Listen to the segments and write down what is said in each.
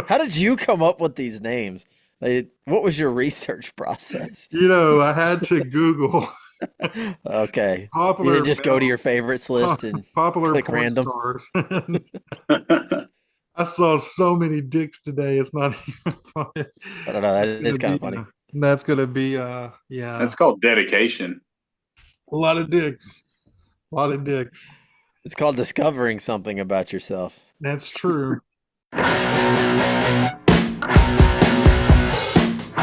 How did you come up with these names? Like, what was your research process? I had to Google Okay. You popular didn't just go to your favorites list and popular click porn random. stars. I saw so many dicks today. It's not even funny. I don't know. That That's is gonna kind be. of funny. That's gonna be. Yeah, That's called dedication. a lot of dicks. A lot of dicks. It's called discovering something about yourself. That's true.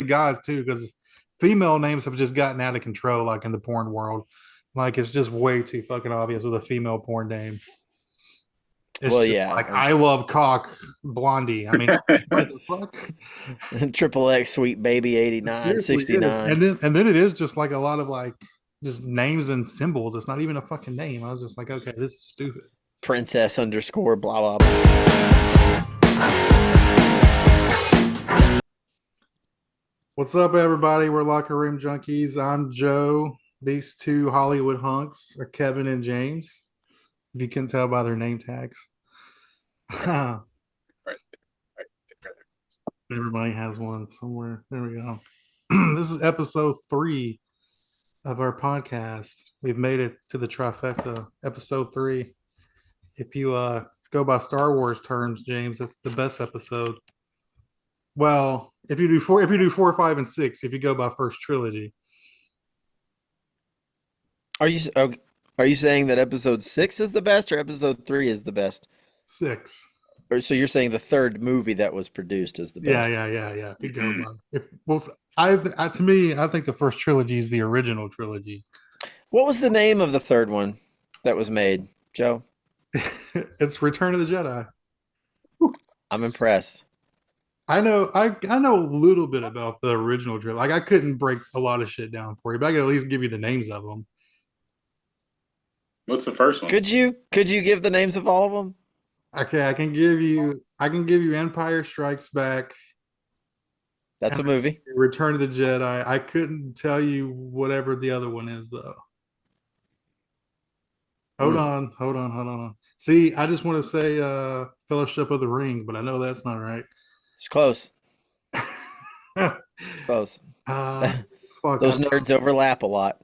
Guys too, because female names have just gotten out of control, like in the porn world. Like it's just way too fucking obvious with a female porn name. It's Well, just yeah. like I love cock blondie. I mean, what the fuck? Triple X Sweet Baby It 89, seriously is. 69. And then it is just like a lot of like just names and symbols. It's not even a fucking name. I was just like, okay, this is stupid. Princess underscore blah blah blah. What's up, everybody? We're Locker Room Junkies. I'm Joe. These two Hollywood hunks are Kevin and James. If you can tell by their name tags. Right, right. Everybody has one somewhere. There we go. This is episode 3 of our podcast. We've made it to the trifecta, episode 3. If you go by Star Wars terms, James, that's the best episode. Well, if you do four, 5, and 6, if you go by first trilogy. Are you saying that episode 6 is the best or episode 3 is the best? 6. Or so you're saying the third movie that was produced is the Yeah, best? yeah. If you go by if well, I to me, I think the first trilogy is the original trilogy. What was the name of the third one that was made, Joe? It's Return of the Jedi. I'm impressed. I know a little bit about the original trilogy. Like I couldn't break a lot of shit down for you, but I could at least give you the names of them. What's the first one? Could you give the names of all of them? Okay, I can give you Empire Strikes Back That's and a movie. Return of the Jedi. I couldn't tell you whatever the other one is though. Hold Hmm. on, hold on. See, I just want to say Fellowship of the Ring, but I know that's not right. It's close. It's close. uh, fuck, Those nerds overlap a lot.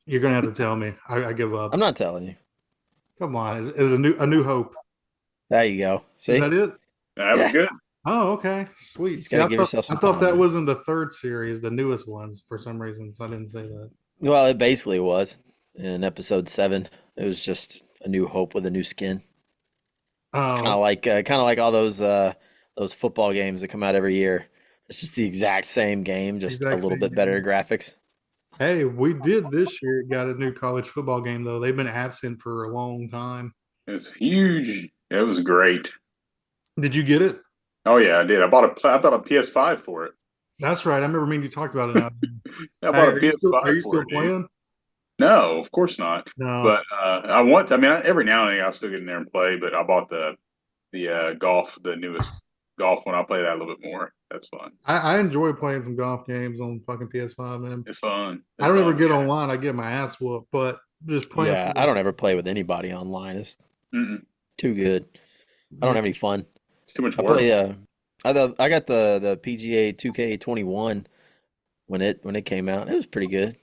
you're gonna have to tell me. I give up. I'm not telling you. Come on, is it a new hope? There you go. Is See? that it? That was Yeah. good. Oh, okay, sweet. Just See, gotta I give thought yourself I some thought that time. was in the third series, the newest ones, for some reason, so I didn't say that. Well, it basically was in episode 7. It was just a new hope with a new skin. Oh, Kind of like all those football games that come out every year. It's just the exact same game, just a exact little same bit better game. graphics. Hey, we did this year got a new college football game though. They've been absent for a long time. It's huge. It was great. Did you get it? Oh yeah, I did. I bought a PS5 for it. That's right. I remember me and you talked about it now. I Hey, bought a are PS5 you for still it, dude. playing? No, of course not. No. But I want to. I mean, every now and then I'll still get in there and play. But I bought the golf, the newest golf one. I'll play that a little bit more. That's fun. I enjoy playing some golf games on fucking PS5, man. It's fun. I It's don't ever fun. get online. I get my ass whooped, but just playing. Yeah, I don't ever play with anybody online. It's Mm-mm. too good. I don't Yeah, have any fun. It's too much I work. play I got the PGA 2K21 when it came out. It was pretty good.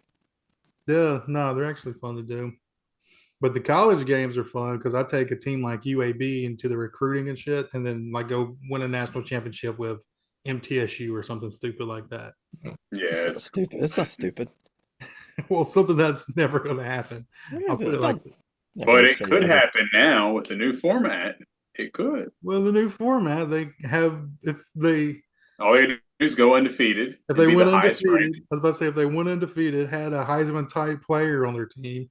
yeah, no, they're actually fun to do. But the college games are fun because I take a team like UAB into the recruiting and shit, and then like go win a national championship with MTSU or something stupid like that. It's Yeah, not stupid. It's not stupid. Well, something that's never going to happen. I'll put it like Don't that. never but it say could never. happen now with the new format. It could. Well, the new format they have, All they do is go undefeated if and they be the went highest undefeated, ranked. I was about to say if they went undefeated, had a Heisman type player on their team,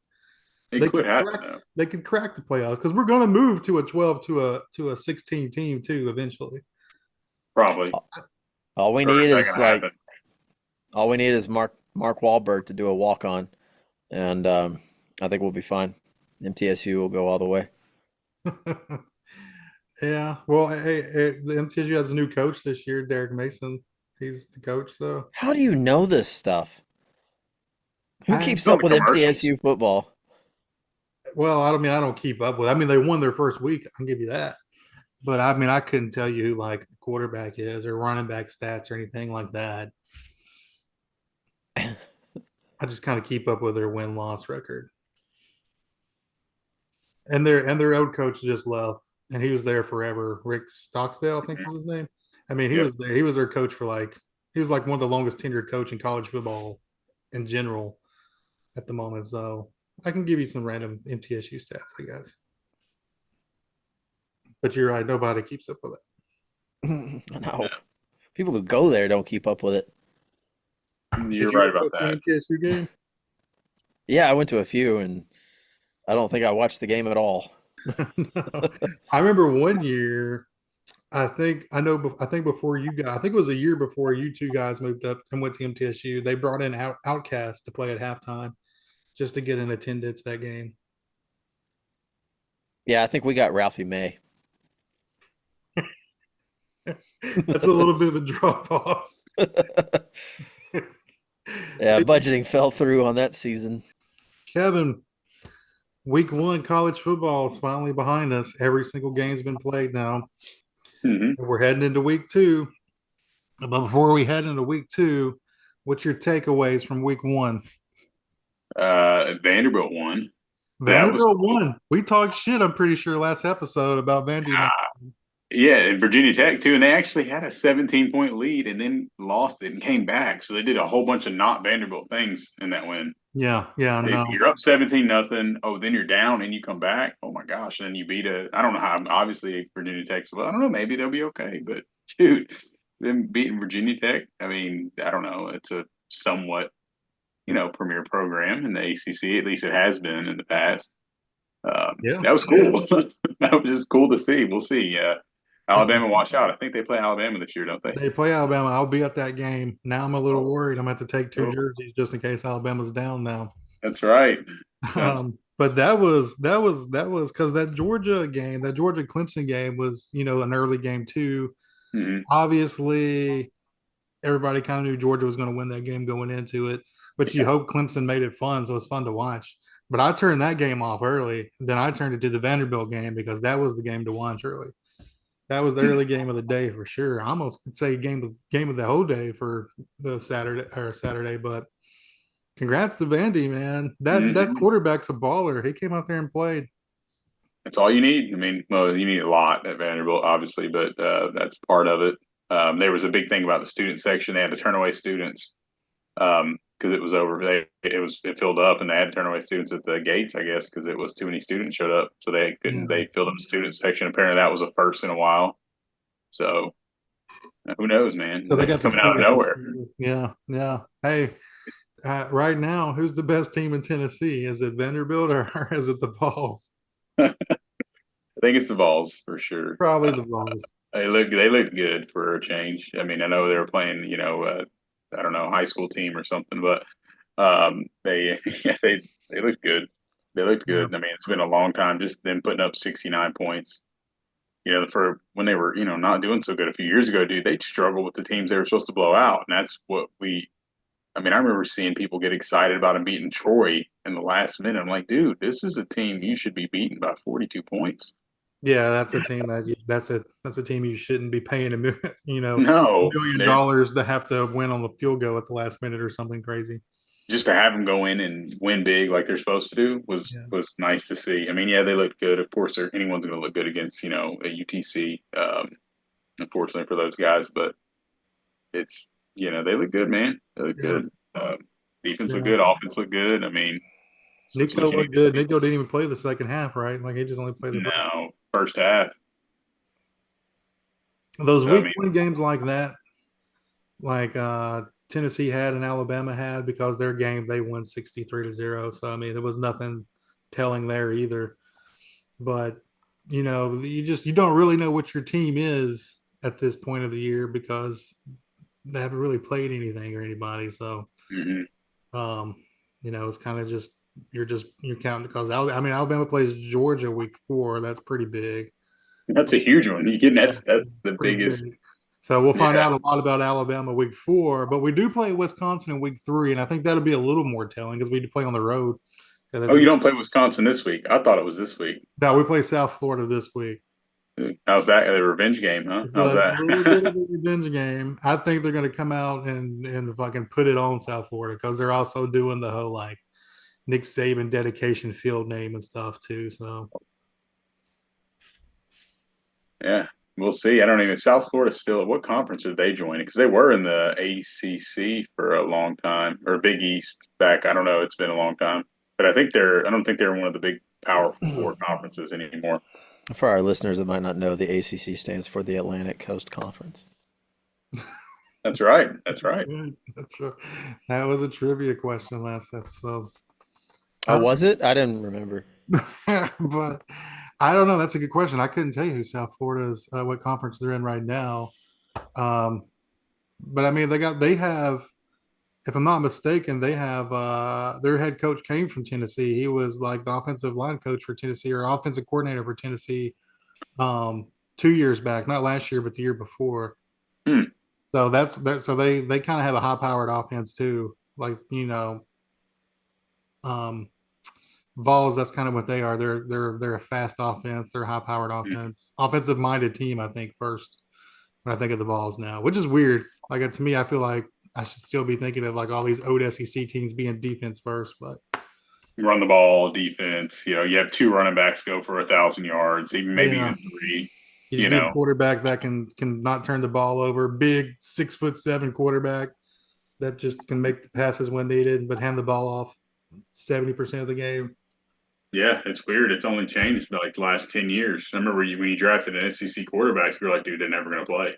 It they could could happen crack. though. They could crack the playoffs because we're going to move to a 12 to a 16 team too eventually. Probably. All we Or need is that is going to happen? all we need is Mark Wahlberg to do a walk on, and I think we'll be fine. MTSU will go all the way. Yeah. Well, hey, the MTSU has a new coach this year, Derek Mason. He's the coach, so How do you know this stuff? Who I keeps Some up of the with commercials. MTSU football? well, I don't keep up with. I mean, they won their first week. I can give you that. But I mean, I couldn't tell you who like the quarterback is or running back stats or anything like that. I just kind of keep up with their win loss record. And their old coach just left, and he was there forever. Rick Stocksdale, I think was his name. I mean, he Yep. was there. He was their coach for he was like one of the longest tenured coach in college football in general at the moment. So I can give you some random MTSU stats, I guess. But you're right, nobody keeps up with No, people who go there don't keep up with it. it. You're Did you right ever go about to an that. MTSU game? Yeah, I went to a few, and I don't think I watched the game at all. No. I remember one year. I think before you guys, I think it was a year before you two guys moved up and went to MTSU. They brought in Outcast to play at halftime just to get in attendance that game. Yeah, I think we got Ralphie May. That's a little bit of a drop off. Yeah, budgeting fell through on that season. Kevin, week one college football is finally behind us. Every single game's been played now. Hmm. We're heading into week two. But before we head into week two, what's your takeaways from week one? Vanderbilt won. That was Vanderbilt cool. won. We talked shit, I'm pretty sure, last episode about Vandy. Ah, yeah, and Virginia Tech too, and they actually had a 17-point lead and then lost it and came back. So they did a whole bunch of not Vanderbilt things in that win. Yeah, no. You're up 17-0. Oh, then you're down and you come back. Oh my gosh! And then you beat a. I don't know how. Obviously, Virginia Tech's. Well, I don't know. Maybe they'll be okay. But dude, them beating Virginia Tech. I mean, I don't know. It's a somewhat premier program in the ACC. At least it has been in the past. Yeah. That was cool. That was just cool to see. We'll see. Alabama, watch out. I think they play Alabama this year, don't they? They play Alabama. I'll be at that game. Now I'm a little Oh, worried. I'm going to have to take two oh, jerseys just in case Alabama's down now. that's right. Sounds. But that was because that Georgia Clemson game was, an early game too. Mhm. Obviously, everybody kind of knew Georgia was going to win that game going into it, but you Yeah. hope Clemson made it fun, so it's fun to watch. But I turned that game off early. Then I turned it to the Vanderbilt game because that was the game to watch early. That was the early game of the day for sure. I almost could say game of the whole day for the Saturday. But congrats to Vandy, man. That Mhm. quarterback's a baller. He came out there and played. That's all you need. I mean, well, you need a lot at Vanderbilt, obviously, but that's part of it. There was a big thing about the student section. They had to turn away students because it was over. It filled up, and they had to turn away students at the gates, I guess, because it was too many students showed up. So they couldn't. Yeah. They filled up the student section. Apparently, that was a first in a while. So who knows, man? So they They're got the coming out of students. nowhere. Yeah. Hey, right now, who's the best team in Tennessee? Is it Vanderbilt or is it the Vols? I think it's the Vols for sure. Probably the Vols. They look good for a change. I mean, I know they were playing, I don't know, high school team or something, but they yeah, they looked good. They looked Yeah. good. I mean, it's been a long time just them putting up 69 points. For when they were, not doing so good a few years ago, dude, they'd struggle with the teams they were supposed to blow out. And that's what I mean, I remember seeing people get excited about them beating Troy in the last minute. I'm like, dude, this is a team you should be beaten by 42 points. Yeah, that's a team you shouldn't be paying No, $1 million they're to have to win on the field goal at the last minute or something crazy. just to have them go in and win big like they're supposed to do was Yeah. was nice to see. I mean, yeah, they looked good. Of course, anyone's going to look good against a UTC. Unfortunately for those guys, but it's they look good, man. They look Yeah. good. Defense look Yeah. good. Offense look good. I mean, that's what Nico you need looked to good. see. Nico didn't even play the second half, right? Like he just only played the first. No, first half. Those So I week mean, one games like that, like Tennessee had and Alabama had, because their game they won 63-0. So I mean, there was nothing telling there either. But you don't really know what your team is at this point of the year because they haven't really played anything or anybody. So mhm. um, it's kind of just you're counting because Alabama plays Georgia week 4. That's pretty big. That's a huge one. You getting Yeah, that's the pretty biggest. big. So we'll find Yeah. out a lot about Alabama week 4, but we do play Wisconsin in week 3, and I think that'll be a little more telling because we do play on the road. So that's Oh, you don't play Wisconsin this week? I thought it was this week. no, we play South Florida this week. How's that? The revenge game, huh? It's How's a little bit that? of a revenge game. I think they're going to come out and fucking put it on South Florida because they're also doing the whole like Nick Saban dedication field name and stuff too. So Yeah, we'll see. I don't even. South Florida still. What conference are they joining? Because they were in the ACC for a long time, or Big East back. I don't know. It's been a long time, but I think they're. I don't think they're one of the big Power Four conferences anymore. For our listeners that might not know, the ACC stands for the Atlantic Coast Conference. That's right. That's right. that's a, that was a trivia question last episode. Oh, was it? I didn't remember. But I don't know. That's a good question. I couldn't tell you who South Florida's what conference they're in right now. Um, but I mean, they have, if I'm not mistaken, they have their head coach came from Tennessee. He was like the offensive line coach for Tennessee or offensive coordinator for Tennessee 2 years back, not last year, but the year before. Hmm. So that's that. So they kind of have a high powered offense too. Like um, Vols, that's kind of what they are. They're a fast offense. They're a high powered offense, offensive minded team. I think first when I think of the Vols now, which is weird. Like to me, I feel like I should still be thinking of like all these old SEC teams being defense first, but Run the ball, defense. You have two running backs go for 1,000 yards, even maybe yeah, even three. you You just need a know, quarterback that can not turn the ball over. Big 6'7" quarterback that just can make the passes when needed, but hand the ball off 70% of the game. yeah, it's weird. It's only changed like the last 10 years. I remember when you drafted an SEC quarterback, you're like, dude, they're never going to play.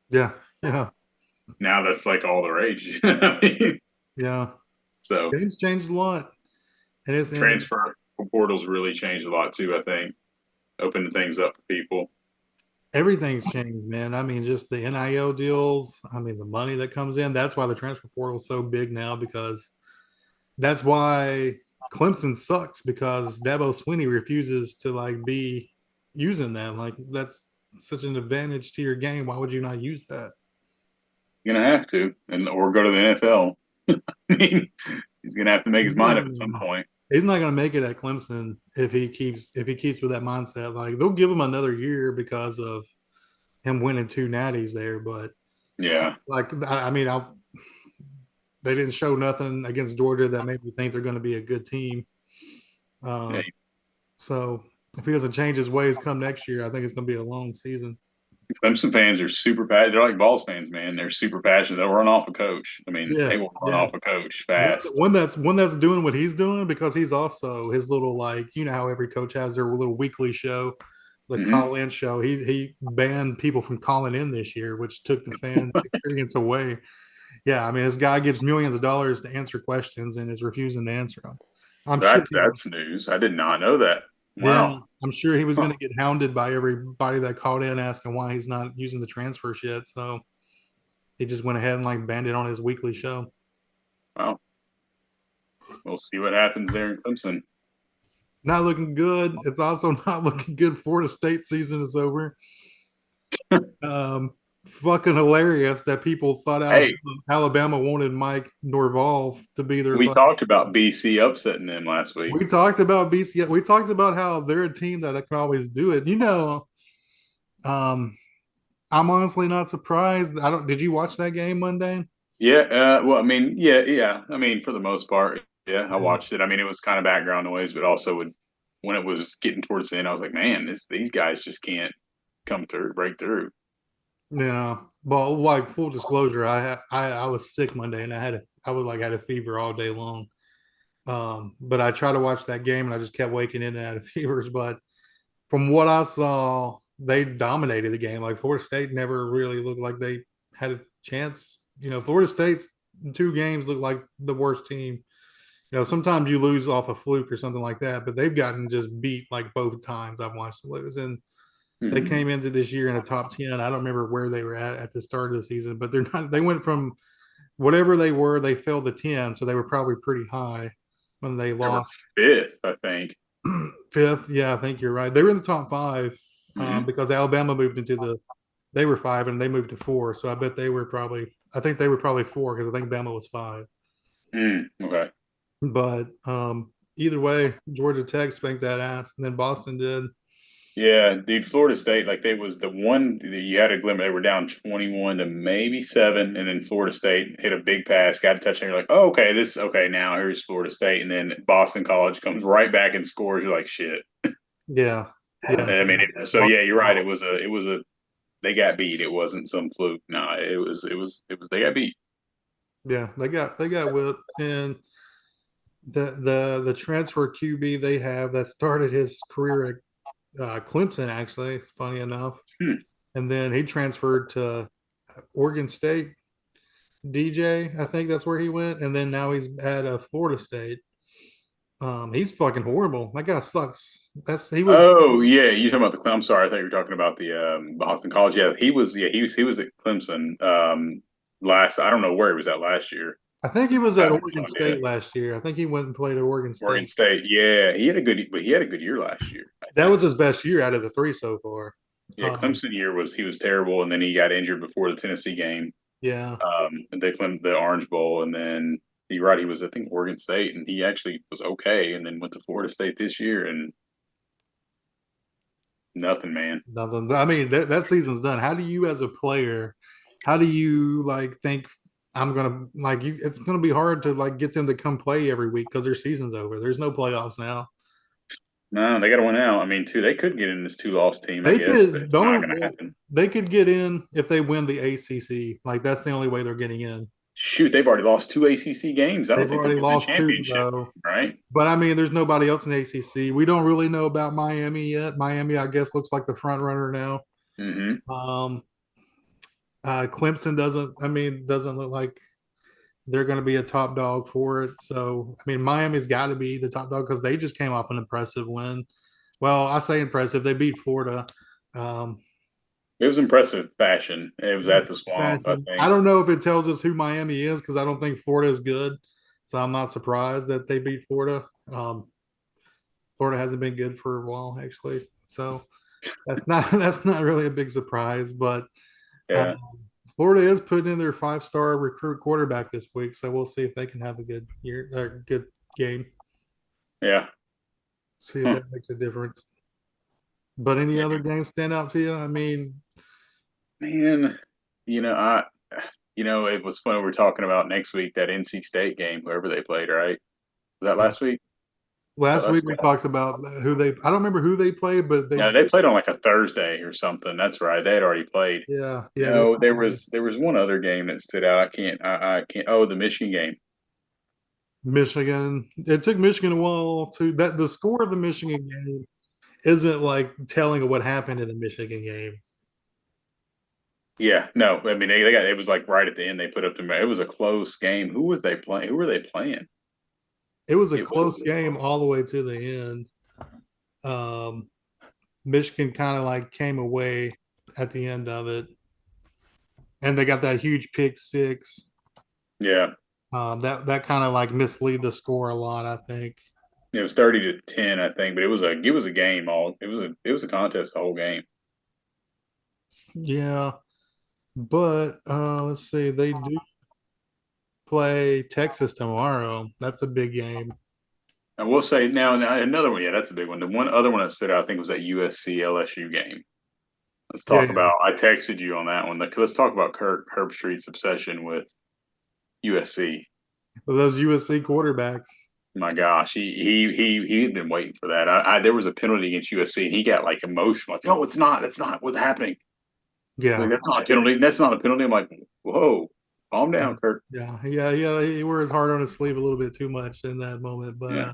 Yeah, yeah, Now that's like all the rage. I mean, yeah. so Games changed a lot, and it's and transfer portals really changed a lot too. I think opened things up for people. everything's changed, man. I mean, just the NIL deals. I mean, the money that comes in. That's why the transfer portal is so big now because that's why Clemson sucks because Dabo Swinney refuses to like be using that. Like that's such an advantage to your game. Why would you not use that? You're gonna have to, and or go to the NFL. I mean, he's gonna have to make his He's not mind up at some gonna, point. he's not gonna make it at Clemson if he keeps with that mindset. Like they'll give him another year because of him winning two natties there, but Yeah, like I mean, they didn't show nothing against Georgia that made me think they're going to be a good team. yeah. Uh, so if he doesn't change his ways come next year, I think it's going to be a long season. Clemson fans are super passionate. They're like Vols fans, man. They're super passionate. They'll run off a coach. I mean, Yeah, they will run yeah. off a coach One, fast. one that's doing what he's doing because he's also his little like how every coach has their little weekly show, the Hmm. call in show. He banned people from calling in this year, which took the fan experience away. Yeah, I mean this guy gives millions of dollars to answer questions and is refusing to answer them. I'm sure. That's news. I did not know that. Yeah, Wow. I'm sure he was Huh. going to get hounded by everybody that called in asking why he's not using the transfer shit. So he just went ahead and like banned it on his weekly show. Wow. We'll see what happens there in Clemson. Not looking good. It's also not looking good. Florida State season is over. Fucking hilarious that people thought Hey, Alabama wanted Mike Norval to be their we fucking. talked about BC upsetting them last week. We talked about BC. We talked about how they're a team that can always do it. Um, I'm honestly not surprised. I don't. Did you watch that game Monday? Yeah. Well, I mean, yeah. I mean, for the most part, yeah. I Yeah. watched it. I mean, it was kind of background noise, but also when it was getting towards the end, I was like, man, these guys just can't come through, break through. Yeah. Well, like full disclosure, I was sick Monday and I was like had a fever all day long. But I tried to watch that game and I just kept waking in and out of fevers. But from what I saw, they dominated the game. Like Florida State never really looked like they had a chance. Florida State's two games look like the worst team. Sometimes you lose off a fluke or something like that, but they've gotten just beat like both times I've watched them lose. And they Hmm. came into this year in a top 10. I don't remember where they were at the start of the season, but they're not, they went from whatever they were, they fell to 10. So they were probably pretty high when they They were lost fifth, I think. fifth. Yeah, I think you're right. They were in the top five Hmm. because Alabama moved they were five and they moved to four. So I think they were probably four because I think Bama was five. Okay. But either way, Georgia Tech spanked that ass, and then Boston did. Yeah, dude, Florida State, like they was the one that you had a glimmer. They were down 21 to maybe 7, and then Florida State hit a big pass, got a touchdown. You're like, oh, okay, okay, now here's Florida State, and then Boston College comes right back and scores. You're like, shit. Yeah, yeah, I mean, so yeah. yeah, you're right. It was a they got beat. It wasn't some fluke. No, it was they got beat. Yeah, they got whipped, and the transfer QB they have that started his career at Clemson, actually, funny enough, Hmm. and then he transferred to Oregon State. DJ, I think that's where he went, and then now he's at Florida State. He's fucking horrible. That guy sucks. He was. Oh yeah, you talking about the? I'm sorry, I thought you were talking about the Boston College. Yeah, he was. Yeah, he was at Clemson. Last I don't know where he was at last year. I think he was I at have Oregon no idea. State last year. I think he went and played at Oregon Oregon State. State. Yeah, he had a good year last year. I That think. was his best year out of the three so far. Yeah, Um, Clemson year he was terrible, and then he got injured before the Tennessee game. yeah, The Orange Bowl, and then you're right, he was I think Oregon State, and he actually was okay, and then went to Florida State this year, and nothing, man. nothing. I mean, that season's done. How do you, as a player, how do you like think I'm gonna like you? It's gonna be hard to like get them to come play every week because their season's over. There's no playoffs now. No, they got to win out. I mean, they could get in this two-loss team, I They guess, but could it's not going to don't happen. they could get in if they win the ACC. Like that's the only way they're getting in. Shoot, they've already lost two ACC games. I don't They've think they're already getting a lost two championship, though. right? But I mean, there's nobody else in the ACC. We don't really know about Miami yet. Miami, I guess, looks like the front runner now. Mm-hmm. Um, Clemson doesn't. I mean, doesn't look like they're going to be a top dog for it. So, I mean, Miami's got to be the top dog because they just came off an impressive win. Well, I say impressive. They beat Florida. Um, It was impressive fashion. It was at the Swamp, I I think. don't know if it tells us who Miami is because I don't think Florida is good. So I'm not surprised that they beat Florida. Florida hasn't been good for a while, actually. So that's not really a big surprise. But Yeah, um, Florida is putting in their 5-star recruit quarterback this week, so we'll see if they can have a good year, a good game. yeah. See if Huh. that makes a difference. But any Yeah, other games stand out to you? I mean, man. You know, I. It was funny. We were talking about next week that NC State game, whoever they played, right? Was that last week? Was that last week last we week? talked about who they. I don't remember who they played, but they. No, they played on like a Thursday or something. That's right. They had already played. Yeah, they. No, there was one other game that stood out. I can't. Oh, the Michigan game. Michigan. It took Michigan a while to that. The score of the Michigan game isn't like telling of what happened in the Michigan game. Yeah, no, I mean they got it was like right at the end they put up the it was a close game. Who was they playing? Who were they playing? It was a It close was game all the way to the end. Um, Michigan kind of like came away at the end of it, and they got that huge pick six. yeah, That kind of like mislead the score a lot, I think. it was 30-10, I think, but it was a game all it was a contest the whole game. Yeah, but let's see, they do play Texas tomorrow. That's a big game. I will say now another one, yeah, that's a big one. The one other one that stood out, I think, was that USC LSU game. Let's Yeah, talk about. I texted you on that one. Let's talk about Kirk Herbstreit's obsession with USC. those USC quarterbacks. My gosh, he'd been waiting for that. There was a penalty against USC, and he got like emotional. Like, no, it's not. That's not what's happening. Like, Yeah, that's not a penalty. That's not a penalty. I'm like, whoa, calm down, Kirk. yeah. He wore his heart on his sleeve a little bit too much in that moment, but Yeah.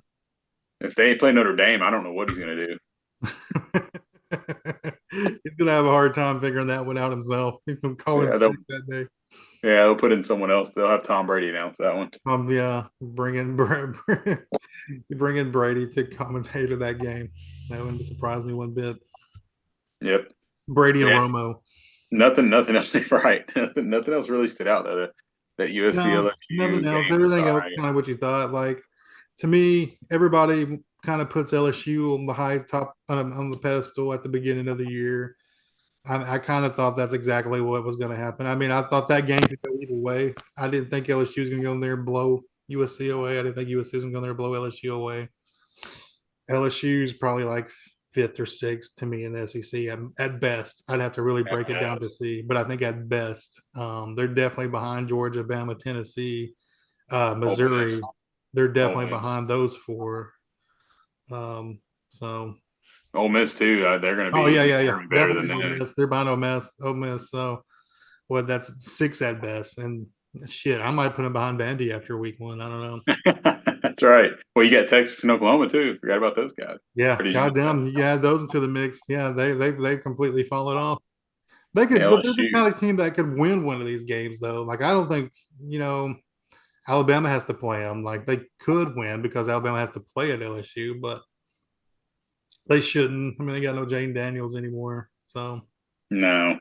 If they play Notre Dame, I don't know what he's gonna do. he's gonna have a hard time figuring that one out himself. He's gonna call in Yeah, sick that day. they'll put in someone else. They'll have Tom Brady announce that one. Yeah, bring in Brady to commentate of that game. That wouldn't surprise me one bit. Yep. Brady and Yeah. Romo. Nothing else. Right. Nothing else really stood out though. That USC No, LSU nothing else. game was Everything all else right. kind of what you thought. Like to me, everybody kind of puts LSU on the high top on the pedestal at the beginning of the year. I kind of thought that's exactly what was going to happen. I mean, I thought that game could go either way. I didn't think LSU was going to go in there and blow USC away. I didn't think USC was going to go in there and blow LSU away. LSU is probably like fifth or sixth to me in the SEC at best. I'd have to really break it down to see, but I think at best, they're definitely behind Georgia, Bama, Tennessee, Ole Missouri. Miss. They're Ole definitely Miss. behind those four. So Ole Miss too. They're going to oh be yeah, better than definitely Ole them. Miss. They're behind Ole Miss. So well, that's six at best, and shit, I might put them behind Vandy after week one. I don't know. That's right. Well, you got Texas and Oklahoma too. Forgot about those guys. Yeah, Or did you miss that? goddamn, you add those into the mix. Yeah, they've completely fallen off. They could, but they're the LSU. kind of team that could win one of these games, though. Like I don't think Alabama has to play them. Like they could win because Alabama has to play at LSU, but they shouldn't. I mean, they got no Jane Daniels anymore, so No,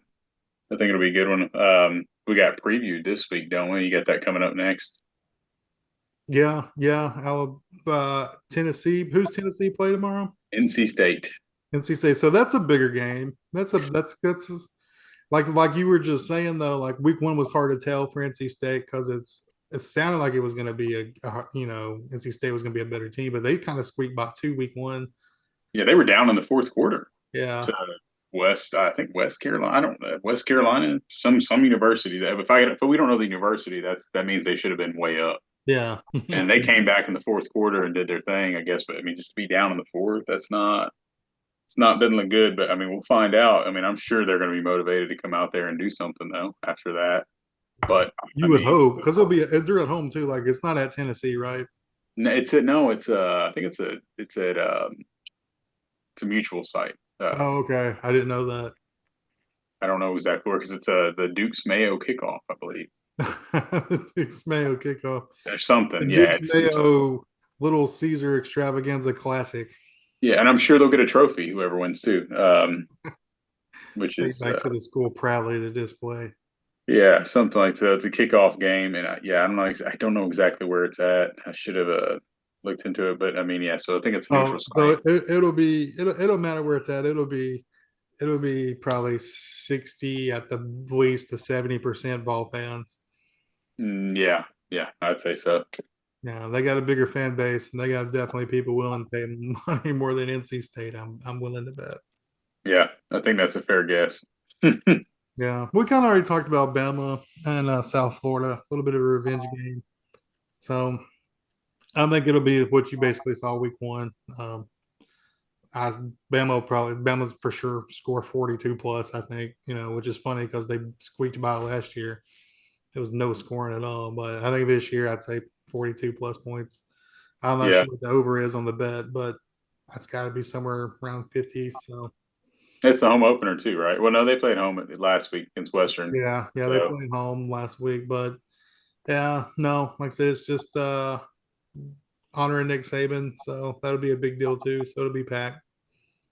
I think it'll be a good one. We got previewed this week, don't we? You got that coming up next. yeah. Tennessee. Who's Tennessee play tomorrow? NC State. NC State. So that's a bigger game. That's like you were just saying though. Like week one was hard to tell for NC State because it sounded like it was going to be NC State was going to be a better team, but they kind of squeaked by two week one. Yeah, they were down in the fourth quarter Yeah, to I think West Carolina. I don't know. West Carolina, some university. If we don't know the university, that means they should have been way up. yeah, And they came back in the fourth quarter and did their thing, I guess. But I mean, just to be down in the fourth, doesn't look good. But I mean, we'll find out. I mean, I'm sure they're going to be motivated to come out there and do something though after that. But you would hope because they're at home too. Like it's not at Tennessee, right? I think it's a mutual site. Oh, okay. I didn't know that. I don't know exactly where because it's the Duke's Mayo kickoff, I believe. The Duke's Mayo kickoff. There's The something, yeah. Duke's Mayo Little Caesar Extravaganza Classic. Yeah, and I'm sure they'll get a trophy, whoever wins too. Which Take is back to the school proudly to display. yeah, something like that. It's a kickoff game, and I don't know exactly where it's at. I should have looked into it, but I mean, yeah. So I think it's a neutral So site. it'll matter where it's at. It'll be probably 60 at the least to 70% ball fans. Yeah, I'd say so. Yeah, they got a bigger fan base, and they got definitely people willing to pay money more than NC State. I'm willing to bet. Yeah, I think that's a fair guess. Yeah, we kind of already talked about Bama and South Florida, a little bit of a revenge game. So I think it'll be what you basically saw week one. Bama's for sure score 42 plus. I think which is funny because they squeaked by last year. It was no scoring at all, but I think this year I'd say 42 plus points. I'm not Yeah, sure what the over is on the bet, but that's got to be somewhere around 50. So it's the home opener too, right? Well, no, they played home last week against Western. yeah, they So played home last week, but yeah, no, like I said, it's just honoring Nick Saban, so that'll be a big deal too. So it'll be packed.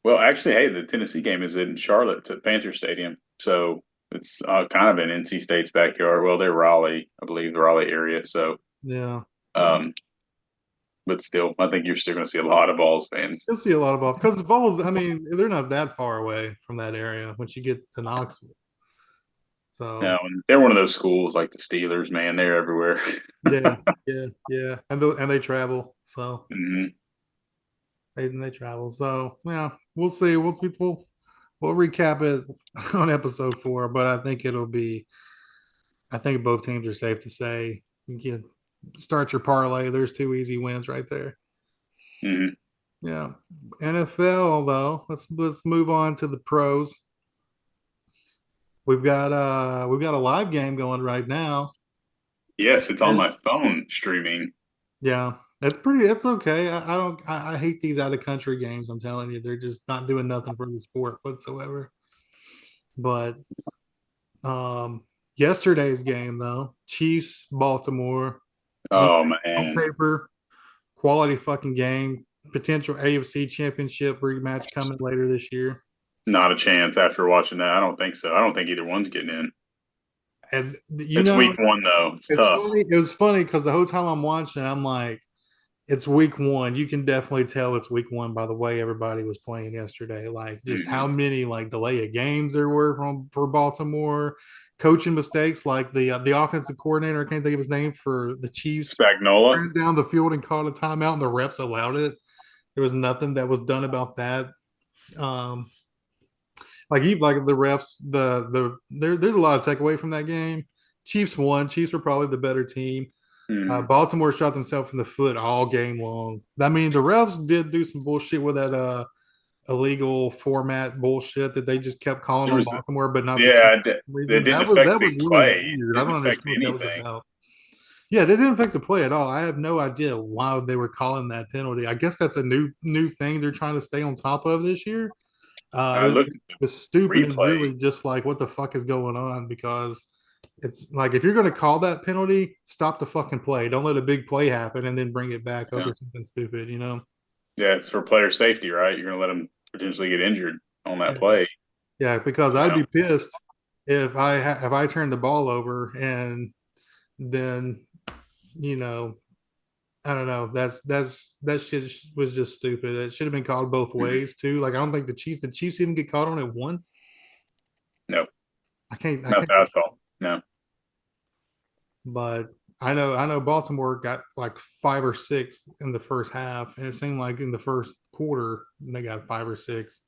well, actually, hey, the Tennessee game is in Charlotte. It's at Panther Stadium, so it's kind of in NC State's backyard. Well, they're Raleigh, I believe, the Raleigh area. So, Yeah, um, but still, I think you're still going to see a lot of Vols fans. you'll see a lot of ball because Vols. I mean, they're not that far away from that area once you get to Knoxville. So Now, and they're one of those schools like the Steelers, man. They're everywhere. yeah, and they travel. So Hmm. they travel. So yeah, we'll see. We'll recap it on episode 4, but I think it'll be. I think both teams are safe to say. You can start your parlay. There's 2 easy wins right there. Hmm. Yeah. NFL though, let's move on to the pros. We've got a live game going right now. Yes, it's on my phone streaming. Yeah. It's okay. I hate these out of country games, I'm telling you. They're just not doing nothing for the sport whatsoever. But yesterday's game though, Chiefs, Baltimore, on, Oh on man, paper, quality fucking game. Potential AFC championship rematch coming later this year. not a chance after watching that. I don't think so. I don't think either one's getting in. And It's week one though. It's tough. It was funny because the whole time I'm watching, I'm like, it's week one. You can definitely tell it's week one by the way everybody was playing yesterday. Like just Hmm. how many like delay of games there were for Baltimore, coaching mistakes like the offensive coordinator, I can't think of his name for the Chiefs, Spagnola. ran down the field and called a timeout, and the refs allowed it. There was nothing that was done about that. Um, like the refs, there's a lot of takeaway from that game. Chiefs won. Chiefs were probably the better team. Mhm. Baltimore shot themselves in the foot all game long. I mean, the refs did do some bullshit with that illegal format bullshit that they just kept calling There on was, Baltimore, but not the Chiefs yeah, for some that reason. didn't That was affect that the was really play. It weird. I didn't don't affect understand what that was anything. about. Yeah, they didn't affect the play at all. I have no idea why they were calling that penalty. I guess that's a new thing they're trying to stay on top of this year. I It looked at was the stupid and replay. really just like what the fuck is going on because it's like if you're going to call that penalty, stop the fucking play. Don't let a big play happen and then bring it back Yeah, over something stupid. You know? yeah, it's for player safety, right? You're gonna let them potentially get injured on that Yeah, play. yeah. Because You I'd know, be pissed if I turned the ball over and then you know I don't know. That shit was just stupid. It should have been called both Mhm. ways too. Like I don't think the Chiefs even get caught on it once. No, I not can't. that's all. No, But I know Baltimore got like 5 or 6 in the first half, and it seemed like in the first quarter they got 5 or 6.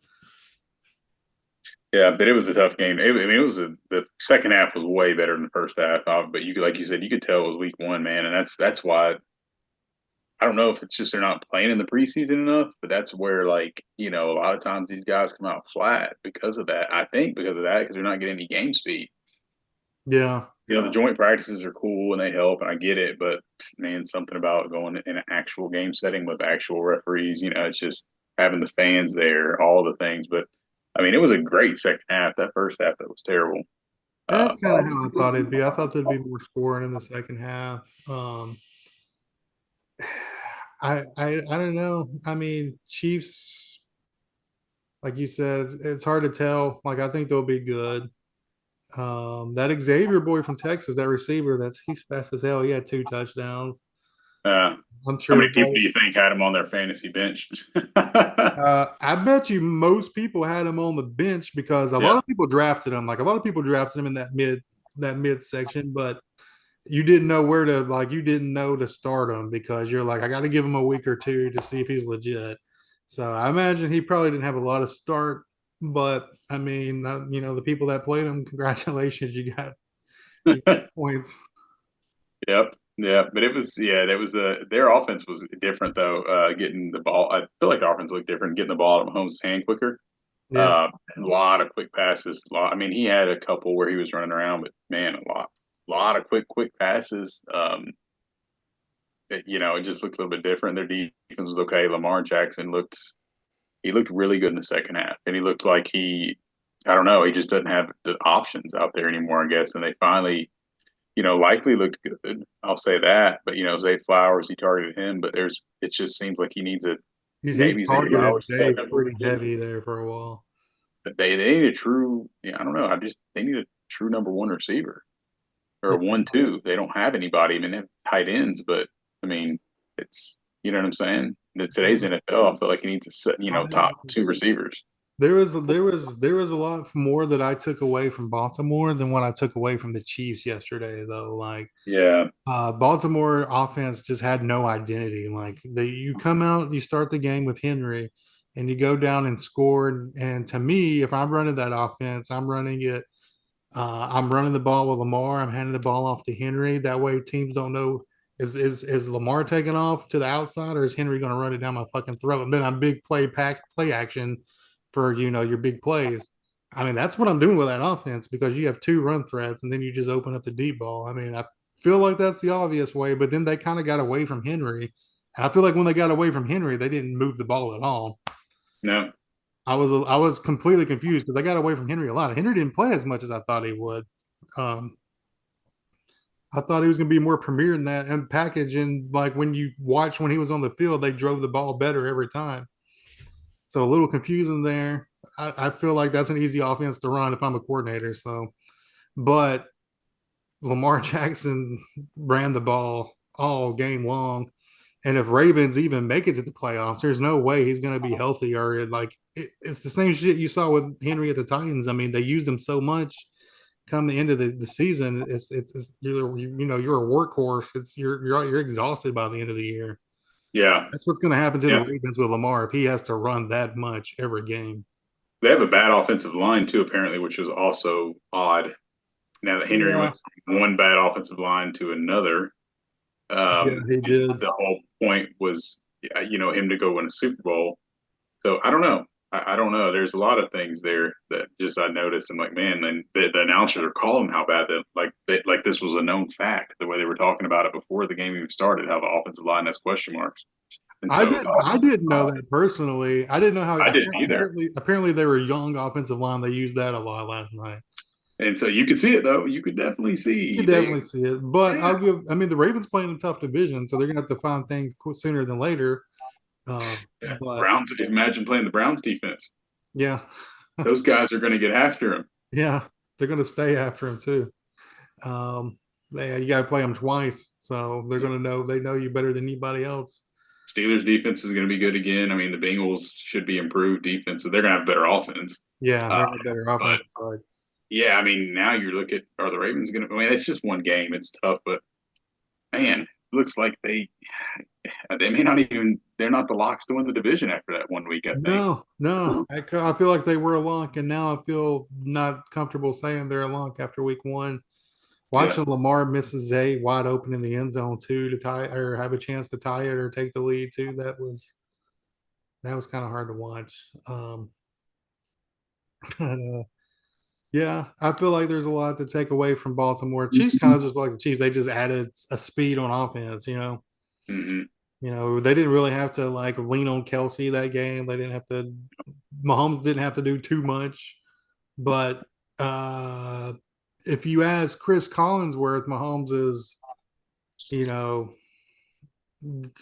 yeah, but it was a tough game. I mean, the second half was way better than the first half. But you could, like you said, you could tell it was week one, man, and that's why I don't know if it's just they're not playing in the preseason enough, but that's where like a lot of times these guys come out flat because of that. I think because of that because they're not getting any game speed. Yeah, The joint practices are cool and they help, and I get it, but man, something about going in an actual game setting with actual referees, it's just having the fans there, all the things. But I mean, it was a great second half. That first half, that was terrible. that's Uh, kind of how I thought it'd be. I thought there'd be more scoring in the second half. I don't know. I mean, Chiefs, like you said, it's hard to tell. Like I think they'll be good. That Xavier boy from Texas, that receiver, he's fast as hell. He had 2 touchdowns. uh, I'm how sure many people do you think had him on their fantasy bench? I bet you most people had him on the bench because a lot Yeah, of people drafted him. Like a lot of people drafted him in that mid section, but you didn't know where to you didn't know to start him because you're like, I got to give him a week or two to see if he's legit. So I imagine he probably didn't have a lot of start, but I mean, the people that played him, congratulations, you got points. yep, yeah. But it was that was their offense was different though. Getting the ball, I feel like the offense looked different. Getting the ball out of Mahomes' hand quicker. Yeah, A lot of quick passes. I mean, he had a couple where he was running around, but man, lot of quick passes. It just looked a little bit different. Their defense was okay. Lamar Jackson he looked really good in the second half, and he looked like I don't know, he just doesn't have the options out there anymore, I guess. And they finally, likely looked good. I'll say that. But Zay Flowers, he targeted him, but it just seems like he needs a he maybe Zay targeted Flowers Jay second pretty one. heavy there for a while. But they need a true, I don't know. They need a true number one receiver or Yeah, a 1-2. They don't have anybody. I mean, they have tight ends, but I mean, it's you know what I'm saying. In today's NFL, I feel like he needs a set, top I, two receivers. there was a lot more that I took away from Baltimore than what I took away from the Chiefs yesterday, though. Like Yeah, Baltimore offense just had no identity. Like you come out, you start the game with Henry, and you go down and score. And to me, if I'm running that offense, I'm running it. I'm running the ball with Lamar. I'm handing the ball off to Henry. That way, teams don't know is Lamar taking off to the outside or is Henry going to run it down my fucking throat? And then I'm big play action for your big plays. I mean, that's what I'm doing with that offense because you have 2 run threats and then you just open up the deep ball. I mean, I feel like that's the obvious way, but then they kind of got away from Henry. And I feel like when they got away from Henry, they didn't move the ball at all. no, I was completely confused because they got away from Henry a lot. Henry didn't play as much as I thought he would. Um, I thought he was going to be more premier than that and package. And like when you watch when he was on the field, they drove the ball better every time. So a little confusing there. I feel like that's an easy offense to run if I'm a coordinator. So, but Lamar Jackson ran the ball all game long. And if Ravens even make it to the playoffs, there's no way he's going to be healthy or it's the same shit you saw with Henry at the Titans. I mean, they used him so much come the end of the season. It's you're a workhorse. You're exhausted by the end of the year. Yeah, That's what's going to happen to the yeah. Ravens with Lamar if he has to run that much every game. They have a bad offensive line too, apparently, which was also odd. Now that Henry Yeah, went from one bad offensive line to another, yeah, he did. the whole point was, him to go win a Super Bowl. So I don't know. I don't know. There's a lot of things there that just I noticed. I'm like, man, and the announcers are calling how bad that like this was a known fact. The way they were talking about it before the game even started, how the offensive line has question marks. And so I didn't know that personally. I didn't know how I didn't either. apparently they were young offensive line. They used that a lot last night. And so you could see it though. You could definitely You could see definitely see it, but yeah, I mean, the Ravens playing a tough division, so they're gonna have to find things sooner than later. yeah. But Browns. Imagine playing the Browns defense. yeah, Those guys are going to get after him. yeah, they're gonna stay after him too. You got to play them twice, so they're gonna know they know you better than anybody else. Steelers defense is going to be good again. I mean, the Bengals should be improved defense, so they're going to have better offense. Yeah, Uh, they're a better but offense, but yeah, I mean, now you look at are the Ravens going to? I mean, it's just one game. It's tough, but man, it looks like they may not even. They're not the locks to win the division after that 1 week. I think. no, I feel like they were a lock, and now I feel not comfortable saying they're a lock after week one. Yeah. Watching Lamar misses a wide open in the end zone too to tie or have a chance to tie it or take the lead too. That was kind of hard to watch. But yeah, I feel like there's a lot to take away from Baltimore. Chiefs kind of just like the Chiefs; they just added a speed on offense. Mm-hmm. They didn't really have to like lean on Kelsey that game. They didn't have to. Mahomes didn't have to do too much, but uh, if you ask Chris Collinsworth, Mahomes is, you know,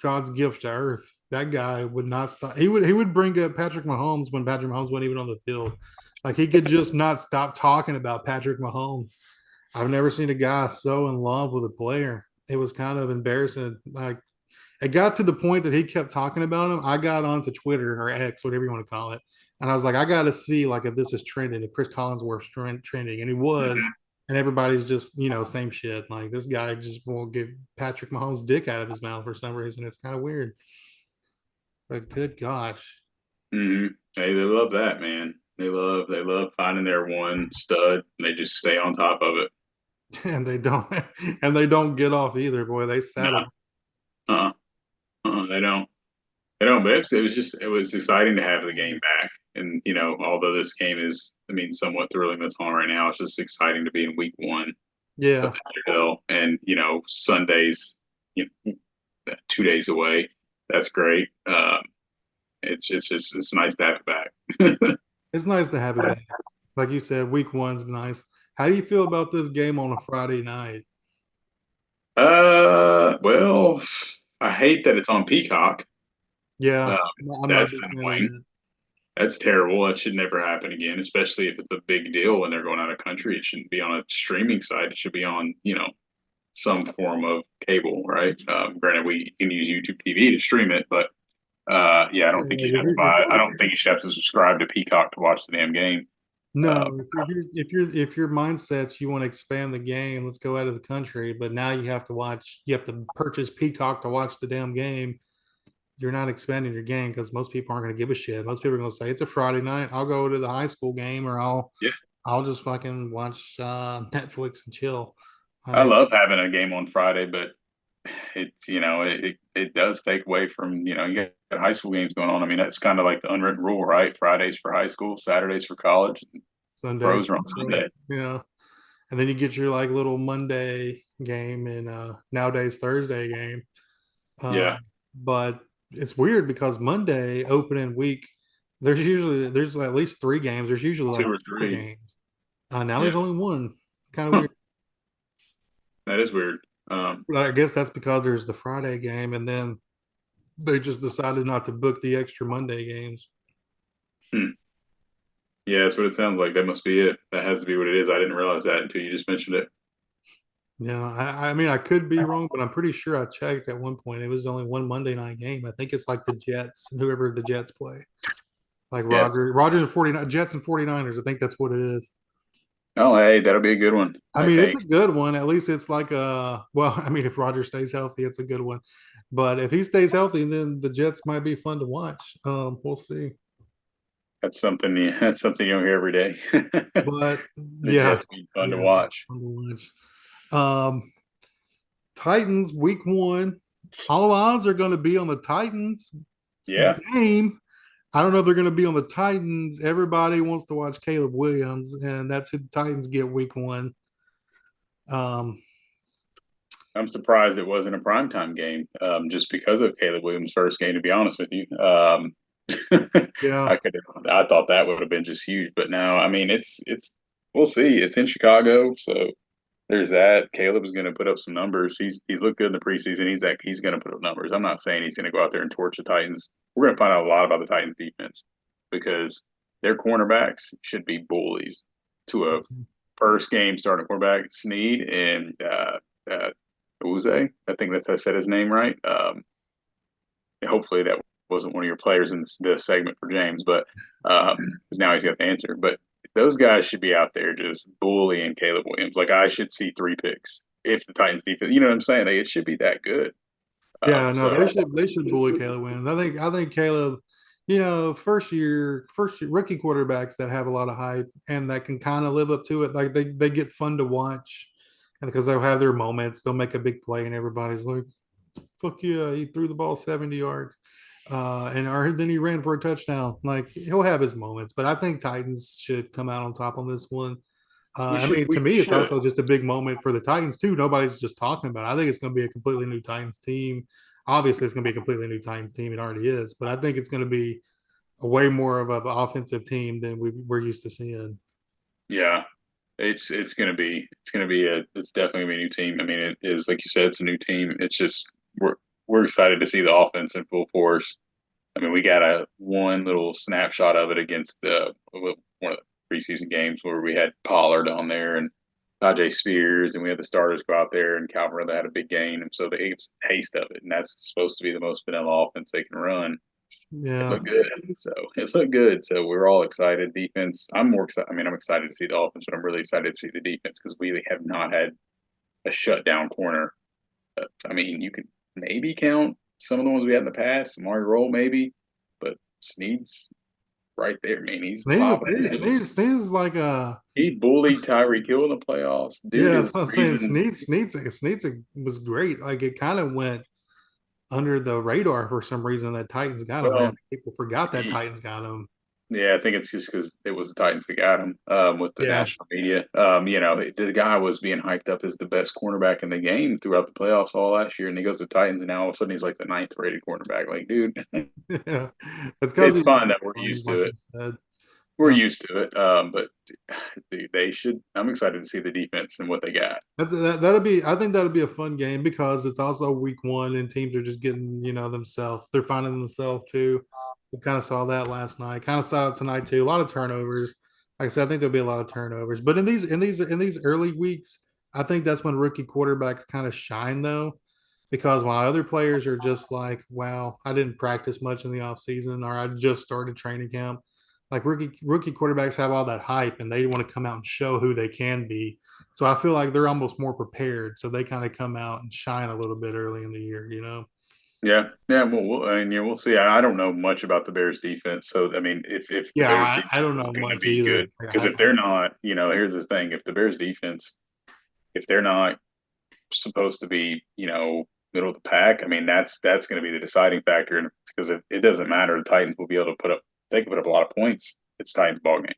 God's gift to earth. That guy would not stop. He would bring up Patrick Mahomes when Patrick Mahomes wasn't even on the field. Like he could just not stop talking about Patrick Mahomes. I've never seen a guy so in love with a player. It was kind of embarrassing. Like it got to the point that he kept talking about him. I got onto Twitter or X, whatever you want to call it, and I was like, I got to see like if this is trending, if Chris Collinsworth's trending, and he was, and everybody's just same shit. Like this guy just will get Patrick Mahomes' dick out of his mouth for some reason. It's kind of weird, but good gosh, Mm-hmm. Hey, they love that man. They love finding their one stud, and they just stay on top of it. and they don't and they don't get off either. Boy, they sat No, him. uh-uh. They don't. They don't. But it was exciting to have the game back. And although this game is, I mean, somewhat thrilling that's on right now, it's just exciting to be in week one of Yeah, the NFL. And Sundays, 2 days away. That's great. It's nice to have it back. it's nice to have it back. Like you said, week one's nice. How do you feel about this game on a Friday night? Well, I hate that it's on Peacock. Uh, Yeah, I'm not a that's big fan of annoying. that. That's terrible. That should never happen again, especially if it's a big deal when they're going out of country. It shouldn't be on a streaming site. It should be on, some form of cable, right? Granted, we can use YouTube TV to stream it, but yeah, I don't think you should Like, have to buy. I don't think you should have to subscribe to Peacock to watch the damn game. Uh, no, if your mindset's you want to expand the game, let's go out of the country. But now you have to purchase Peacock to watch the damn game. You're not expanding your game because most people aren't going to give a shit. Most people are going to say it's a Friday night. I'll go to the high school game, or yeah, I'll just fucking watch Netflix and chill. I I love having a game on Friday, but it's it does take away from you got high school games going on. I mean, that's kind of like the unwritten rule, right? Fridays for high school, Saturdays for college, and Sunday, pros are on Sunday. yeah, and then you get your like little Monday game and nowadays Thursday game. Yeah, But it's weird because Monday opening week, there's at least three games. There's usually two like or four three. games. Now Yeah, there's only one. Kind of huh, weird. that is weird. But I guess that's because there's the Friday game, and then they just decided not to book the extra Monday games. Hmm. Yeah, that's what it sounds like. That must be it. That has to be what it is. I didn't realize that until you just mentioned it. Yeah, I mean I could be wrong, but I'm pretty sure I checked at one point. It was only one Monday night game. I think it's like the Jets, whoever the Jets play. Like Yes. Rogers and 49 Jets and 49ers. I think that's what it is. Oh, hey, that'll be a good one. I I mean, it's think. a good one. At least it's like well, I mean, if Roger stays healthy, it's a good one. But if he stays healthy, then the Jets might be fun to watch. We'll see. That's something. That's something you don't hear every day. But The yeah, Jets being fun to yeah, watch. fun to watch. Titans week 1. All odds are going to be on the Titans Yeah, game. I don't know if they're going to be on the Titans. Everybody wants to watch Caleb Williams, and that's who the Titans get week 1. Um, I'm surprised it wasn't a primetime game, just because of Caleb Williams' first game. To be honest with you, yeah, I thought that would have been just huge, but no. I mean, it's. We'll see. It's in Chicago, so there's that. Caleb's going to put up some numbers. He's looked good in the preseason. He's going to put up numbers. I'm not saying he's going to go out there and torch the Titans. We're going to find out a lot about the Titans defense because their cornerbacks should be bullies to a first game starting quarterback Snead and Uze. I think that's I said his name right. Hopefully that wasn't one of your players in this segment for James, but because now he's got the answer. But those guys should be out there just bullying Caleb Williams. Like I should see 3 picks if the Titans defense. You know what I'm saying? Like, it should be that good. yeah. No, So they should bully Caleb Williams. I think Caleb. First year rookie quarterbacks that have a lot of hype and that can kind of live up to it. Like they get fun to watch, and because they'll have their moments, they'll make a big play, and everybody's like, "Fuck yeah, he threw the ball 70 yards." Or then he ran for a touchdown. Like he'll have his moments, but I think Titans should come out on top on this one. To we me, it's should. also just a big moment for the Titans too. Nobody's just talking about it. I think it's going to be a completely new Titans team. Obviously, it's going to be a completely new Titans team. It already is, but I think it's going to be a way more of an offensive team than we're used to seeing. Yeah, it's gonna be it's definitely gonna be a new team. I mean, it is like you said, it's a new team. It's just we're excited to see the offense in full force. I mean, we got a one little snapshot of it against one of the preseason games where we had Pollard on there and Najee Spears, and we had the starters go out there, and Calvin Ridley had a big game, and so they gave us a taste of it, and that's supposed to be the most vanilla offense they can run. It Yeah, looked good, so it looked good. So we're all excited. Defense, I'm more excited. I mean, I'm excited to see the offense, but I'm really excited to see the defense because we have not had a shutdown corner. I mean, you could maybe count some of the ones we had in the past, Mario Roll maybe, but Snead's right there. I mean, he's Snead top was of the Snead, Snead, list. Snead was like a He bullied Tyreek Hill in the playoffs. Dude yeah. is That's what the I'm saying. reason. Snead was great. Like it kind of went under the radar for some reason that Titans got him. Well, And people forgot that he, Titans got him. yeah, I think it's just because it was the Titans that got him with the Yeah, national media. The guy was being hyped up as the best cornerback in the game throughout the playoffs all last year, and he goes to Titans, and now all of a sudden he's like the ninth rated cornerback. Like, dude, yeah. It's because it's he fine that we're was used like to you it. said. We're Uh, used to it, but dude, they should. I'm excited to see the defense and what they got. that'll be. I think that'll be a fun game because it's also week 1 and teams are just getting themselves. They're finding themselves too. We kind of saw that last night. Kind of saw it tonight too. A lot of turnovers. Like I said, I think there'll be a lot of turnovers. But in these early weeks, I think that's when rookie quarterbacks kind of shine though, because while other players are just like, "Wow, I didn't practice much in the off season, or I just started training camp." Like rookie quarterbacks have all that hype, and they want to come out and show who they can be. So I feel like they're almost more prepared. So they kind of come out and shine a little bit early in the year. Yeah, yeah. Well, I mean, yeah, we'll see. I don't know much about the Bears defense, so I mean, if the Yeah, Bears I defense don't is know going to much be either. good, because if they're not, here's the thing: if the Bears defense, if they're not supposed to be, middle of the pack, I mean, that's going to be the deciding factor, and because it doesn't matter, the Titans will be able to put up, they can put up a lot of points. It's Titans ball game.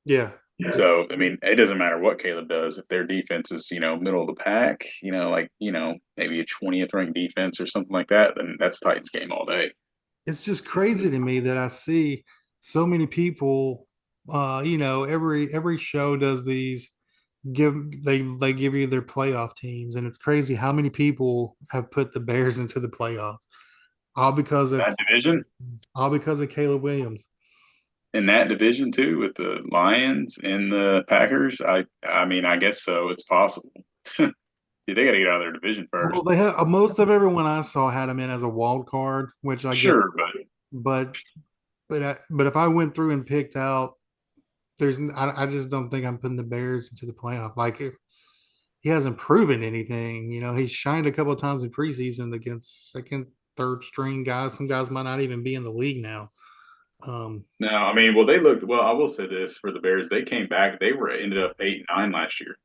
Yeah, So, I mean, it doesn't matter what Caleb does. If their defense is, middle of the pack, maybe a 20th ranked defense or something like that, then that's Titans game all day. it's just crazy to me that I see so many people. Every show does these they give you their playoff teams, and it's crazy how many people have put the Bears into the playoffs all because of That division, Caleb Williams. in that division too, with the Lions and the Packers, I mean, I guess so. It's possible. Dude, they got to get out of their division Well, first. they have most of everyone I saw had him in as a wild card, which I get, Sure, but but but if I went through and picked out, I just don't think I'm putting the Bears into the playoff. Like he hasn't proven anything. He's shined a couple of times in preseason against second, third string guys. Some guys might not even be in the league now. Now, I mean, well, they looked well. I will say this for the Bears: they came back. They were ended up 8-9 last year.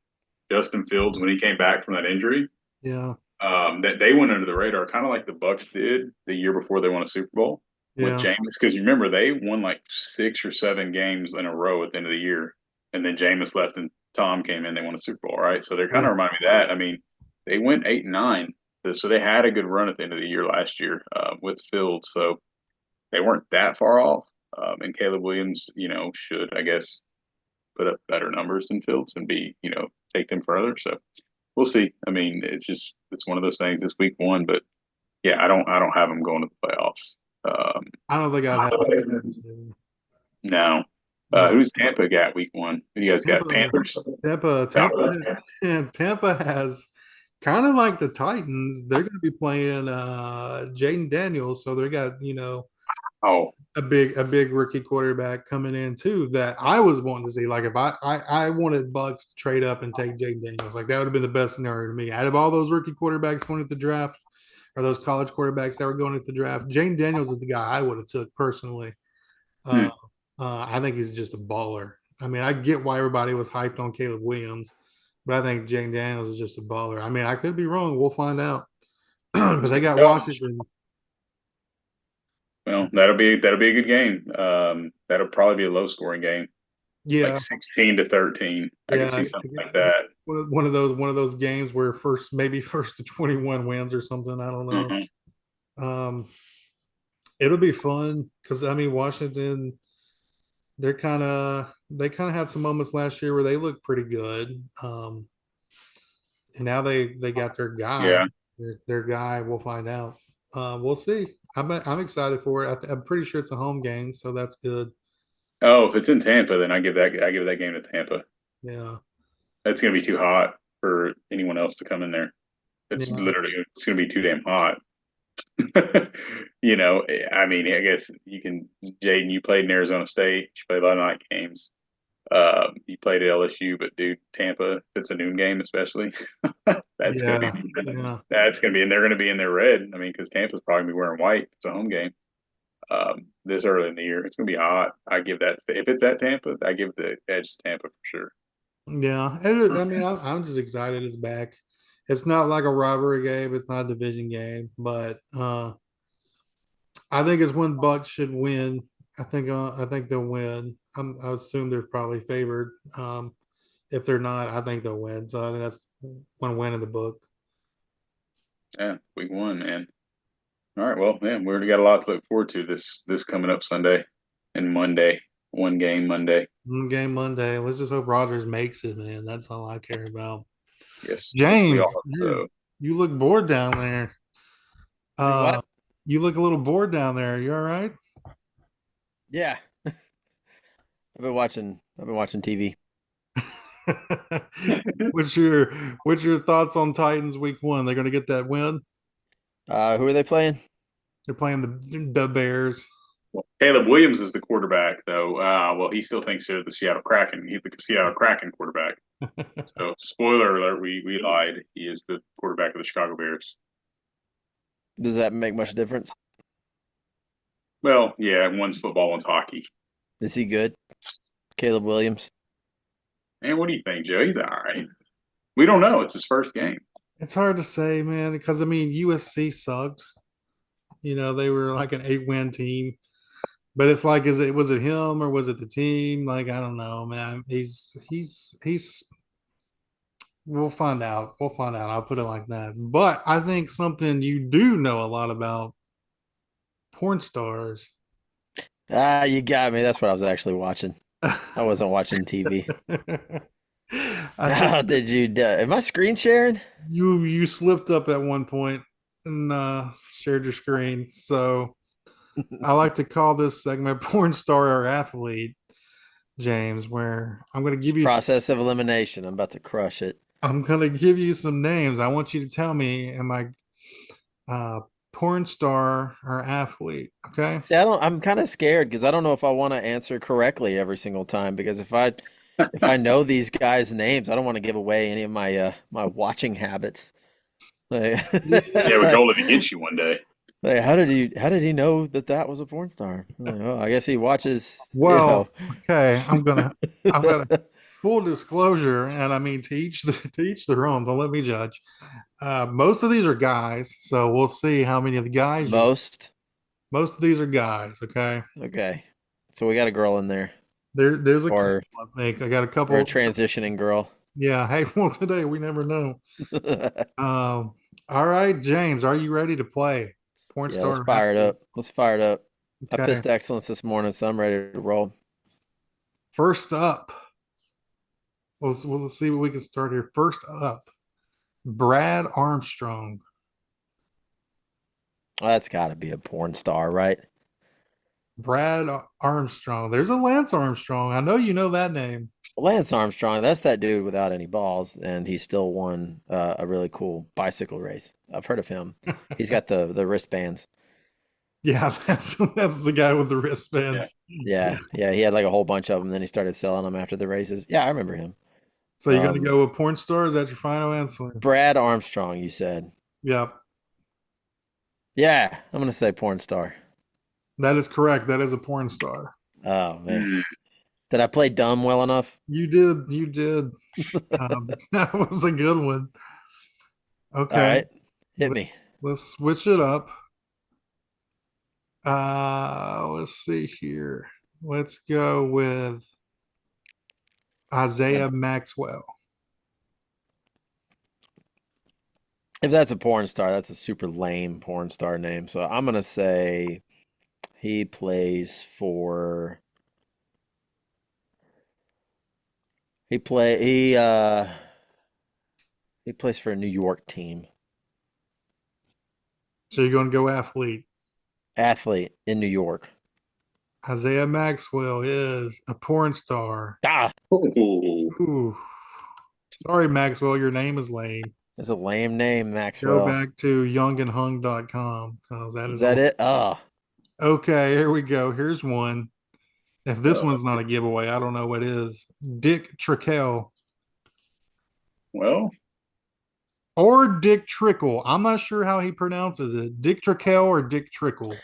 Justin Fields, when he came back from that injury, yeah, that they went under the radar, kind of like the Bucks did the year before they won a Super Bowl with yeah, Jameis. Because you remember they won like 6 or 7 games in a row at the end of the year, and then Jameis left and Tom came in. They won a Super Bowl, right? So they're kind yeah. of reminding me of that. I mean, they went 8-9, so they had a good run at the end of the year last year with Fields. So they weren't that far off. And Caleb Williams, should I guess put up better numbers than Fields and take them further. So we'll see. I mean, it's one of those things. It's week one, but yeah, I don't have them going to the playoffs. I don't think I'd have it. No. Yeah. Who's Tampa got week one? Who you guys got? Tampa, Panthers. Tampa, Falcons. Tampa, Tampa has kind of like the Titans. They're going to be playing Jaden Daniels, so they got Oh, a big rookie quarterback coming in too that I was wanting to see. Like if I wanted Bucks to trade up and take Jaden Daniels, like that would have been the best scenario to me. Out of all those rookie quarterbacks going at the draft, or those college quarterbacks that were going at the draft, Jaden Daniels is the guy I would have took personally. hmm. Uh, I think he's just a baller. I mean, I get why everybody was hyped on Caleb Williams, but I think Jaden Daniels is just a baller. I mean, I could be wrong. We'll find out. But they got Washington. Well, that'll be a good game. That'll probably be a low scoring game, like Yeah, 16-13. I could yeah. see something like that. One of those games where maybe first to 21 wins or something. I don't know. Uh-huh. Um, it'll be fun because I mean Washington. They kind of had some moments last year where they looked pretty good. And now they got their guy. Yeah. Their guy. We'll find out. We'll see. I'm excited for it. I'm pretty sure it's a home game, so that's good. Oh, if it's in Tampa, then I give that game to Tampa. Yeah, It's gonna be too hot for anyone else to come in there. yeah, It's gonna be too damn hot. I mean, I guess Jaden, you played in Arizona State. You played a lot of night games. You played at LSU, but dude, Tampa, if it's a noon game, especially, that's gonna be yeah, yeah, and they're gonna be in their red. I mean, because Tampa's probably gonna be wearing white. It's a home game. This early in the year, it's gonna be hot. I give that if it's at Tampa, I give the edge to Tampa for sure. yeah. I mean, I'm just excited it's back. It's not like a rivalry game. It's not a division game, but I think it's when Bucks should win. I think they'll win. I assume they're probably favored. If they're not, I think they'll win. So I think that's one win in the book. Yeah, week one, man. All right, well, yeah, we already got a lot to look forward to this coming up Sunday and Monday. One game Monday. Game Monday. Let's just hope Rogers makes it, man. That's all I care about. Yes, we James, all hope so. you look bored down there. Do Uh, what? you look a little bored down there. You all right? Yeah. I've been watching TV. what's your what's your thoughts on Titans week one? They're going to get that win. Who are they playing? They're playing the Bears. Well, Caleb Williams is the quarterback, though. Well, he still thinks they're the Seattle Kraken. He's the Seattle Kraken quarterback. So, spoiler alert, we lied. He is the quarterback of the Chicago Bears. Does that make much difference? Well, yeah, one's football, one's hockey. Is he good? Caleb Williams. And what do you think, Joe? He's all right. We don't know. It's his first game. It's hard to say, man, because I mean USC sucked. They were like an 8-win team. But it's like, was it him or was it the team? Like, I don't know, man. He's we'll find out. We'll find out. I'll put it like that. But I think something you do know a lot about porn stars. You got me. That's what I was actually watching. I wasn't watching TV. I think How did you do? Am I screen sharing? you slipped up at one point and shared your screen. So I like to call this segment porn star or athlete, James, where Process of elimination. I'm about to crush it. I'm gonna give you some names. I want you to tell me, am I porn star or athlete? Okay. See, I'm kind of scared because I don't know if I want to answer correctly every single time because if I if I know these guys' names, I don't want to give away any of my my watching habits. Like, Yeah, we goal to get you one day. like, how did he know that that was a porn star? Like, oh, I guess he watches, you Well, know. okay, I've got a full disclosure, and I mean to each their own. Don't let me judge. Most of these are guys, so we'll see how many of the guys you. Most. Most of these are guys. Okay, Okay. So we got a girl in there there's a couple. or I think I got a or a couple. transitioning girl. Yeah. Hey, well, today we never know. All right, James, are you ready to play? Porn Yeah, let's star fire it athlete. up. Let's fire it up. I Okay. pissed excellence this morning, so I'm ready to roll. First up, let's see what we can start here. First up, Brad Armstrong. Well, that's got to be a porn star, right? Brad Armstrong. There's a Lance Armstrong. I know you know that name. Lance Armstrong, that's that dude without any balls, and he still won a really cool bicycle race. I've heard of him. He's got the wristbands. Yeah, that's the guy with the Yeah. wristbands. Yeah. Yeah. He had like a whole bunch of them. Then he started selling them after the races. Yeah, I remember him. So you're gonna Um, go with porn star? Is that your final answer? Brad Armstrong, you said. Yep. Yeah, I'm gonna say porn star. That is correct. That is a porn star. Oh man, Mm, did I play dumb well enough? You did. You did. That was a good one. All Okay. right, hit me. Let's switch it up. Let's see here. Let's go with Isaiah Maxwell. If that's a porn star, that's a super lame porn star name. So I'm gonna say he plays for he play he plays for a New York team. So you're going to go athlete. Athlete in New York. Isaiah Maxwell is a porn star. Ah, ooh, Ooh. Sorry, Maxwell, your name is lame. it's a lame name, Go Maxwell. back to youngandhung.com because that Is is a that it? Oh, okay. Here we go. Here's one. If this uh, one's not a giveaway, I don't know what is. Dick Trickle well, or Dick Trickle. I'm not sure how he pronounces it. Dick Trickle or Dick Trickle.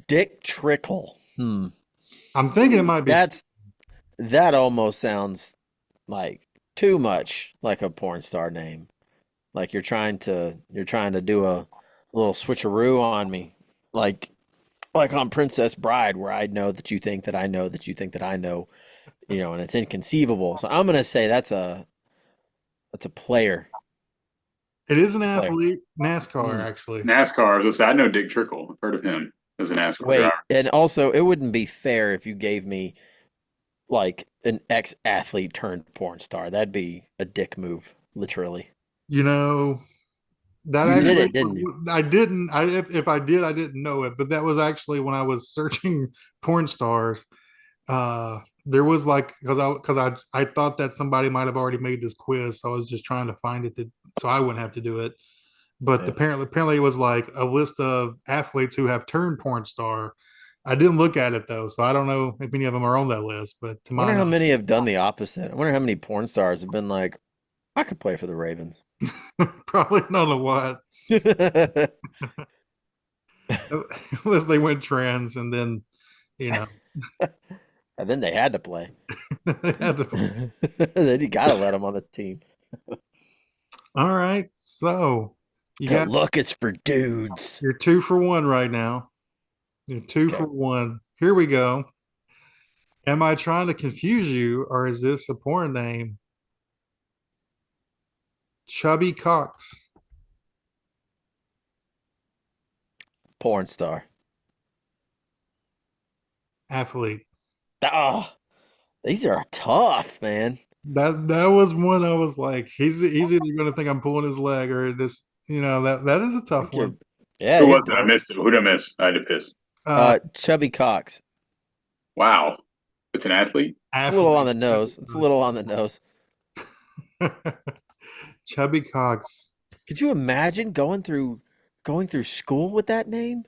Dick Trickle. I'm thinking it might be. That almost sounds like too much like a porn star name. Like you're trying to do a little switcheroo on me. Like on Princess Bride where I know that you think that I know that you think that I know, and it's inconceivable. So I'm gonna say that's a player. It is an It's a player. athlete. NASCAR, Hmm. actually. NASCAR. I was gonna say, I know Dick Trickle. I've heard of him as a NASCAR Wait, driver. and also it wouldn't be fair if you gave me like an ex-athlete turned porn star. That'd be a dick move, literally. You know, that You did actually it, didn't you? was, I didn't. If I did, I didn't know it. But that was actually when I was searching porn stars. There was like because I thought that somebody might have already made this quiz, so I was just trying to find it so I wouldn't have to do it. But Yeah. apparently it was like a list of athletes who have turned porn star. I didn't look at it though, so I don't know if any of them are on that list. But to I my wonder how knowledge, many have done the opposite. I wonder how many porn stars have been like, I could play for the Ravens. probably not a lot, unless they went trans and then you know And then they had to play. they had to. Then you gotta let them on the team. All right, so you That got look is for dudes. you're 2 for 1 right now. You're two Okay. for one. Here we go. Am I trying to confuse you, or is this a porn name? Chubby Cox, Porn star. athlete. Ah, these are tough, man. That was one I was like, he's either going to think I'm pulling his leg or this. That is a I tough think you're, one. yeah, Who you're was it? I dope. missed it. Who did I miss? I had to piss. Chubby Cox. Wow. It's an athlete? It's a little on Athlete. the nose. It's a little on the nose. Chubby Cox. Could you imagine going through school with that name?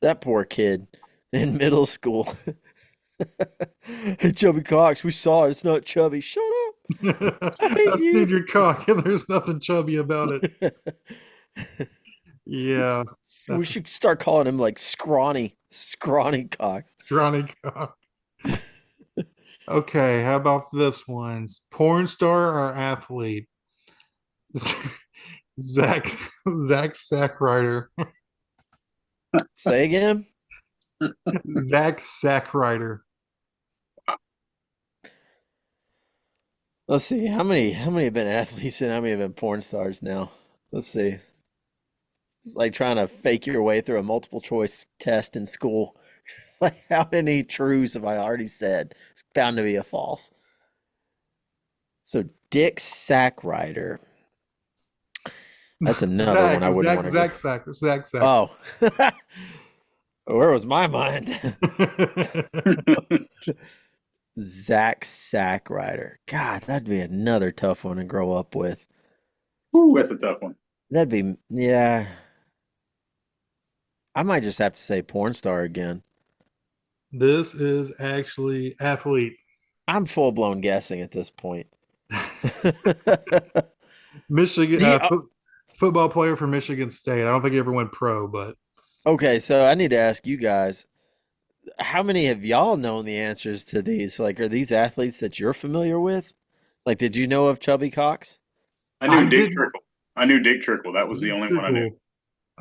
That poor kid in middle school. Hey, Chubby Cox, we saw it. It's not chubby. Shut up. I hate I've seen you. your cock, and there's nothing chubby about it. It's Yeah, we that's a should start calling him like scrawny Cox. scrawny cock. Okay, how about this one? Porn star or athlete? Zach Zach Sackrider. Say again. Zach Sackrider. Let's see how many have been athletes and how many have been porn stars now. Let's see. It's like trying to fake your way through a multiple choice test in school. Like how many truths have I already said? It's bound to be a false. So Dick Sackrider. That's another one Zach, I wouldn't Zach, want to go. Zach Sacker, Zach Sacker. Oh. Where was my mind? Zach Sackrider. God, that'd be another tough one to grow up with. Ooh, that's a tough one. That'd be, yeah. I might just have to say porn star again. This is actually athlete. I'm full blown guessing at this point. Michigan The, football player for Michigan State. I don't think he ever went pro, but okay, so I need to ask you guys, how many of y'all known the answers to these? Like, are these athletes that you're familiar with? Like, did you know of Chubby Cox? I I knew Dick did Trickle. I knew Dick Trickle. That was the only one I knew.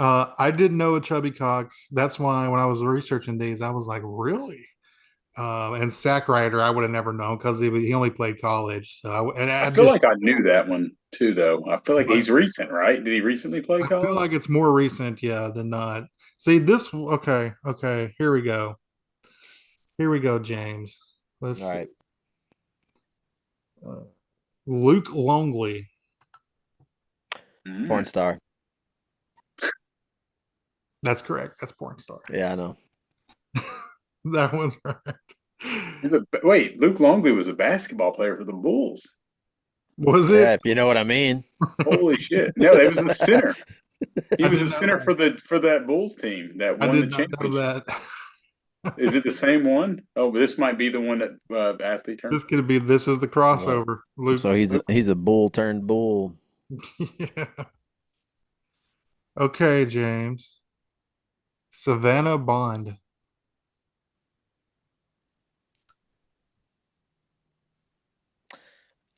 I didn't know a Chubby Cox. That's why when I was researching these, I was like, really? And Sack Rider, I would have never known because he only played college. So I feel like I knew that one too, though. I feel like but he's recent, right? Did he recently play I feel college? like it's more recent, yeah, than not. See this. Okay. Here we go. Here we go, James. Let's All see. right. Luke Longley. Porn Mm. star. That's correct. That's porn star. Yeah, I know. That one's right. Wait, Luke Longley was a basketball player for the Bulls. Was it? Yeah, if you know what I mean. Holy shit! No, he was a center. He I was did a not center know for that. that Bulls team that I won the did not know championship. that. Is it the same one? Oh, but this might be the one that athlete term. This could be. This is the So, crossover. Luke. so he's a bull turned bull. Yeah. Okay, James. Savannah Bond.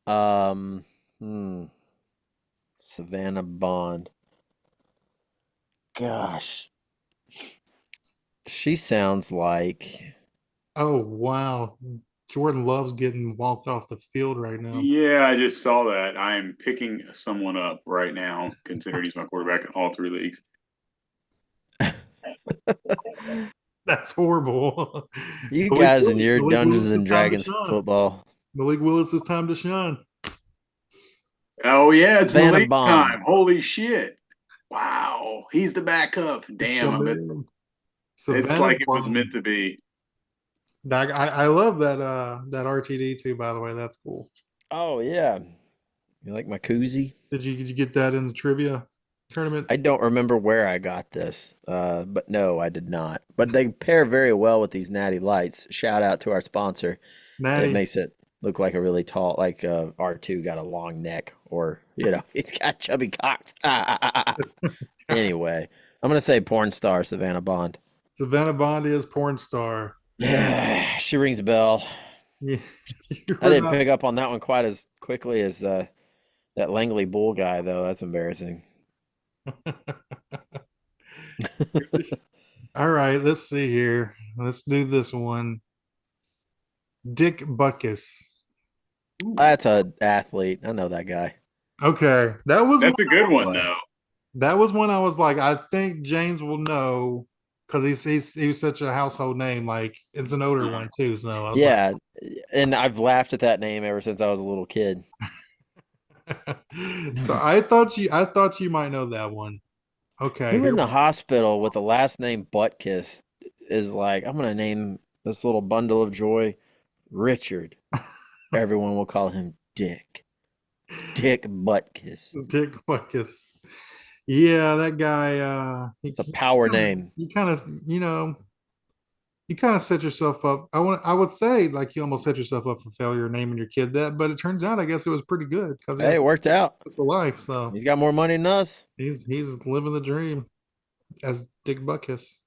Um, hmm, Savannah Bond. Gosh, she sounds like Oh wow. Jordan Love's getting walked off the field right now. Yeah, I just saw that. I am picking someone up right now, considering he's my quarterback in all three leagues. That's horrible. you guys and your Malik Dungeons Willis is and time to Dragons shine. football. Malik Willis is time to shine. Oh yeah, it's Savannah Malik's Bond. time. Holy shit! Wow, he's the backup. He's Damn, I bet coming in. it's Savannah like it was Bond. meant to be. I love that RTD too, by the way. That's cool. Oh yeah, you like my koozie? Did you get that in the trivia tournament? I don't remember where I got this, but no, I did not. But they pair very well with these natty lights. Shout out to our sponsor. It Natty. makes it look like a really tall, like R2 got a long neck, or he's got chubby cocks. Anyway, I'm gonna say porn star Savannah Bond. Savannah Bond is porn star. Yeah, she rings a bell. Yeah, you I were didn't not- pick up on that one quite as quickly as that Langley Bull guy, though. That's embarrassing. All right, let's see here. Let's do this one. Dick Butkus. That's a athlete. I know that guy. Okay, that was That's a good one, Boy. though. that was one I was like, I think James will know because he's such a household name. Like it's an older one too. So I was Yeah, and I've laughed at that name ever since I was a little kid. like, so I thought you might know that one. Okay, Who here in the hospital with the last name Buttkiss is like, I'm gonna name this little bundle of joy Richard. Everyone will call him Dick. Dick Buttkiss. Dick Butkus. Yeah, that guy. It's a power name. He kind of, you kind of set yourself up. I would say like you almost set yourself up for failure naming your kid that, but it turns out I guess it was pretty good because he Hey, had it a worked out. successful life. So He's got more money than us. he's living the dream as Dick Buckus.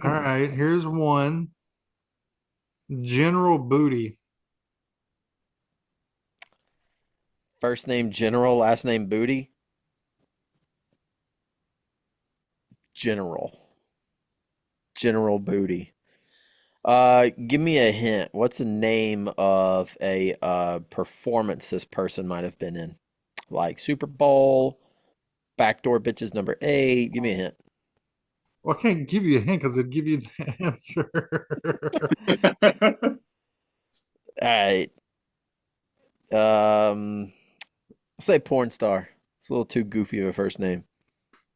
All right, here's one. General Booty. First name General, last name Booty. General. General Booty. Give me a hint. What's the name of a performance this person might have been in? Like Super Bowl, Backdoor Bitches #8. Give me a hint. Well, I can't give you a hint because it'd give you the answer. All right. I'll say porn star. It's a little too goofy of a first name.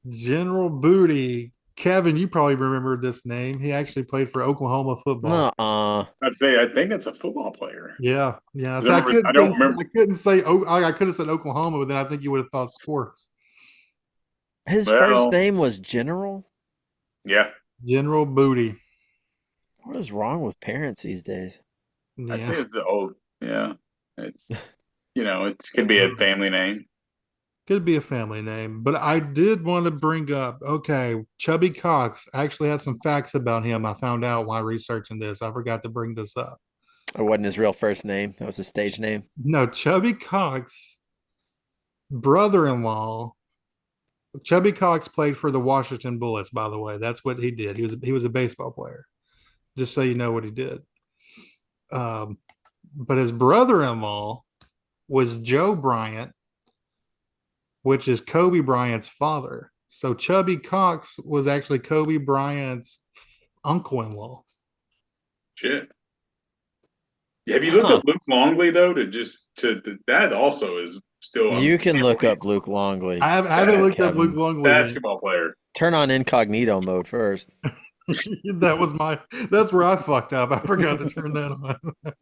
General Booty. Kevin, you probably remember this name. He actually played for Oklahoma football. Nuh-uh. I'd say I think it's a football player. Yeah, yeah. 'Cause So I I remember, couldn't I say don't remember. I couldn't say I could have said Oklahoma, but then I think you would have thought sports. His first Well, name was General? yeah, General Booty. What is wrong with parents these days? I Yeah. think it's the old. Yeah, it, it could be a family name. Could be a family name, but I did want to bring up okay, Chubby Cox actually had some facts about him. I found out while researching this. I forgot to bring this up. It wasn't his real first name. That was his stage name. No, Chubby Cox, brother-in-law. Chubby Cox played for the Washington Bullets, by the way. That's what he did. He was a baseball player. Just so you know what he did. But his brother-in-law was Joe Bryant, which is Kobe Bryant's father. So Chubby Cox was actually Kobe Bryant's uncle-in-law. Shit. Have you looked Huh. up Luke Longley though? That also is still You can look up Luke Longley. I haven't looked up Kevin. Luke Longley yet. basketball player. Turn on incognito mode first. That's where I fucked up. I forgot to turn that on.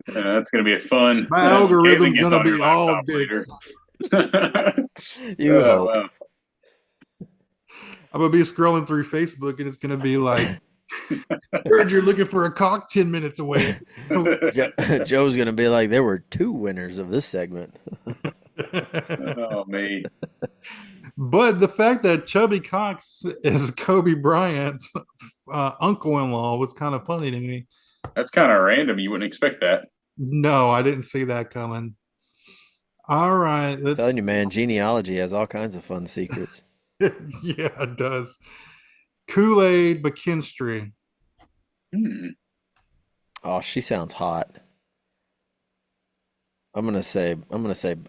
That's going to be a fun My when Kevin algorithm's gets gonna on your be all laptop later. dicks. You hope. Wow. I'm gonna be scrolling through Facebook and it's gonna be like, heard you're looking for a cock 10 minutes away. Joe's gonna be like, there were two winners of this segment. Oh man. But the fact that Chubby Cox is Kobe Bryant's uncle-in-law was kind of funny to me. That's kind of random. You wouldn't expect that. No, I didn't see that coming. All right, let's. Telling you, man, genealogy has all kinds of fun secrets. Yeah, it does. Kool-Aid McKinstry. Oh, she sounds hot. I'm gonna say,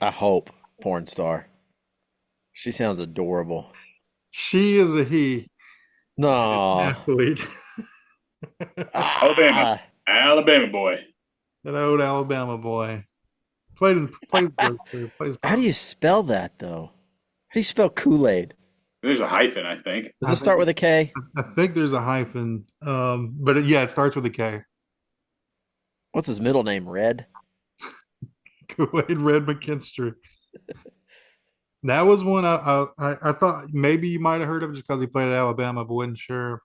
I hope porn star. She sounds adorable. She is a he. No. Athlete. Alabama. Alabama boy. An old Alabama boy. Plays How do you spell that though? How do you spell Kool-Aid? There's a hyphen, I think. Does it start with a K? I think there's a hyphen. But yeah, it starts with a K. What's his middle name? Red? Kool-Aid Red McKinstry. That was one I thought maybe you might have heard of just because he played at Alabama, but wasn't sure.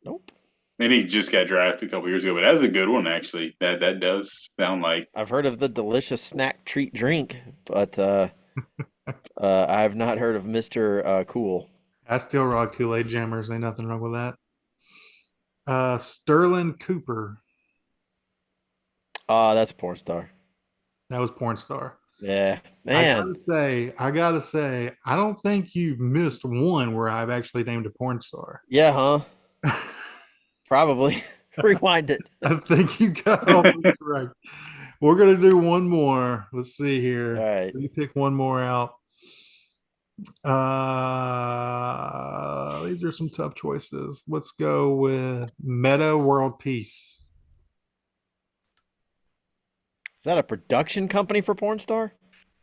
Nope. And he just got drafted a couple years ago, but that's a good one actually. That does sound like I've heard of the delicious snack treat drink, but I have not heard of Mr. Cool. I still rock Kool-Aid jammers. Ain't nothing wrong with that. Sterling Cooper. That's a porn star. That was porn star. Yeah, I man. gotta say, I don't think you've missed one where I've actually named a porn star. Yeah, huh? Probably. Rewind it. I think you got all this correct. We're gonna do one more. Let's see here. All right. Let me pick one more out. These are some tough choices. Let's go with Meta World Peace. Is that a production company for porn star?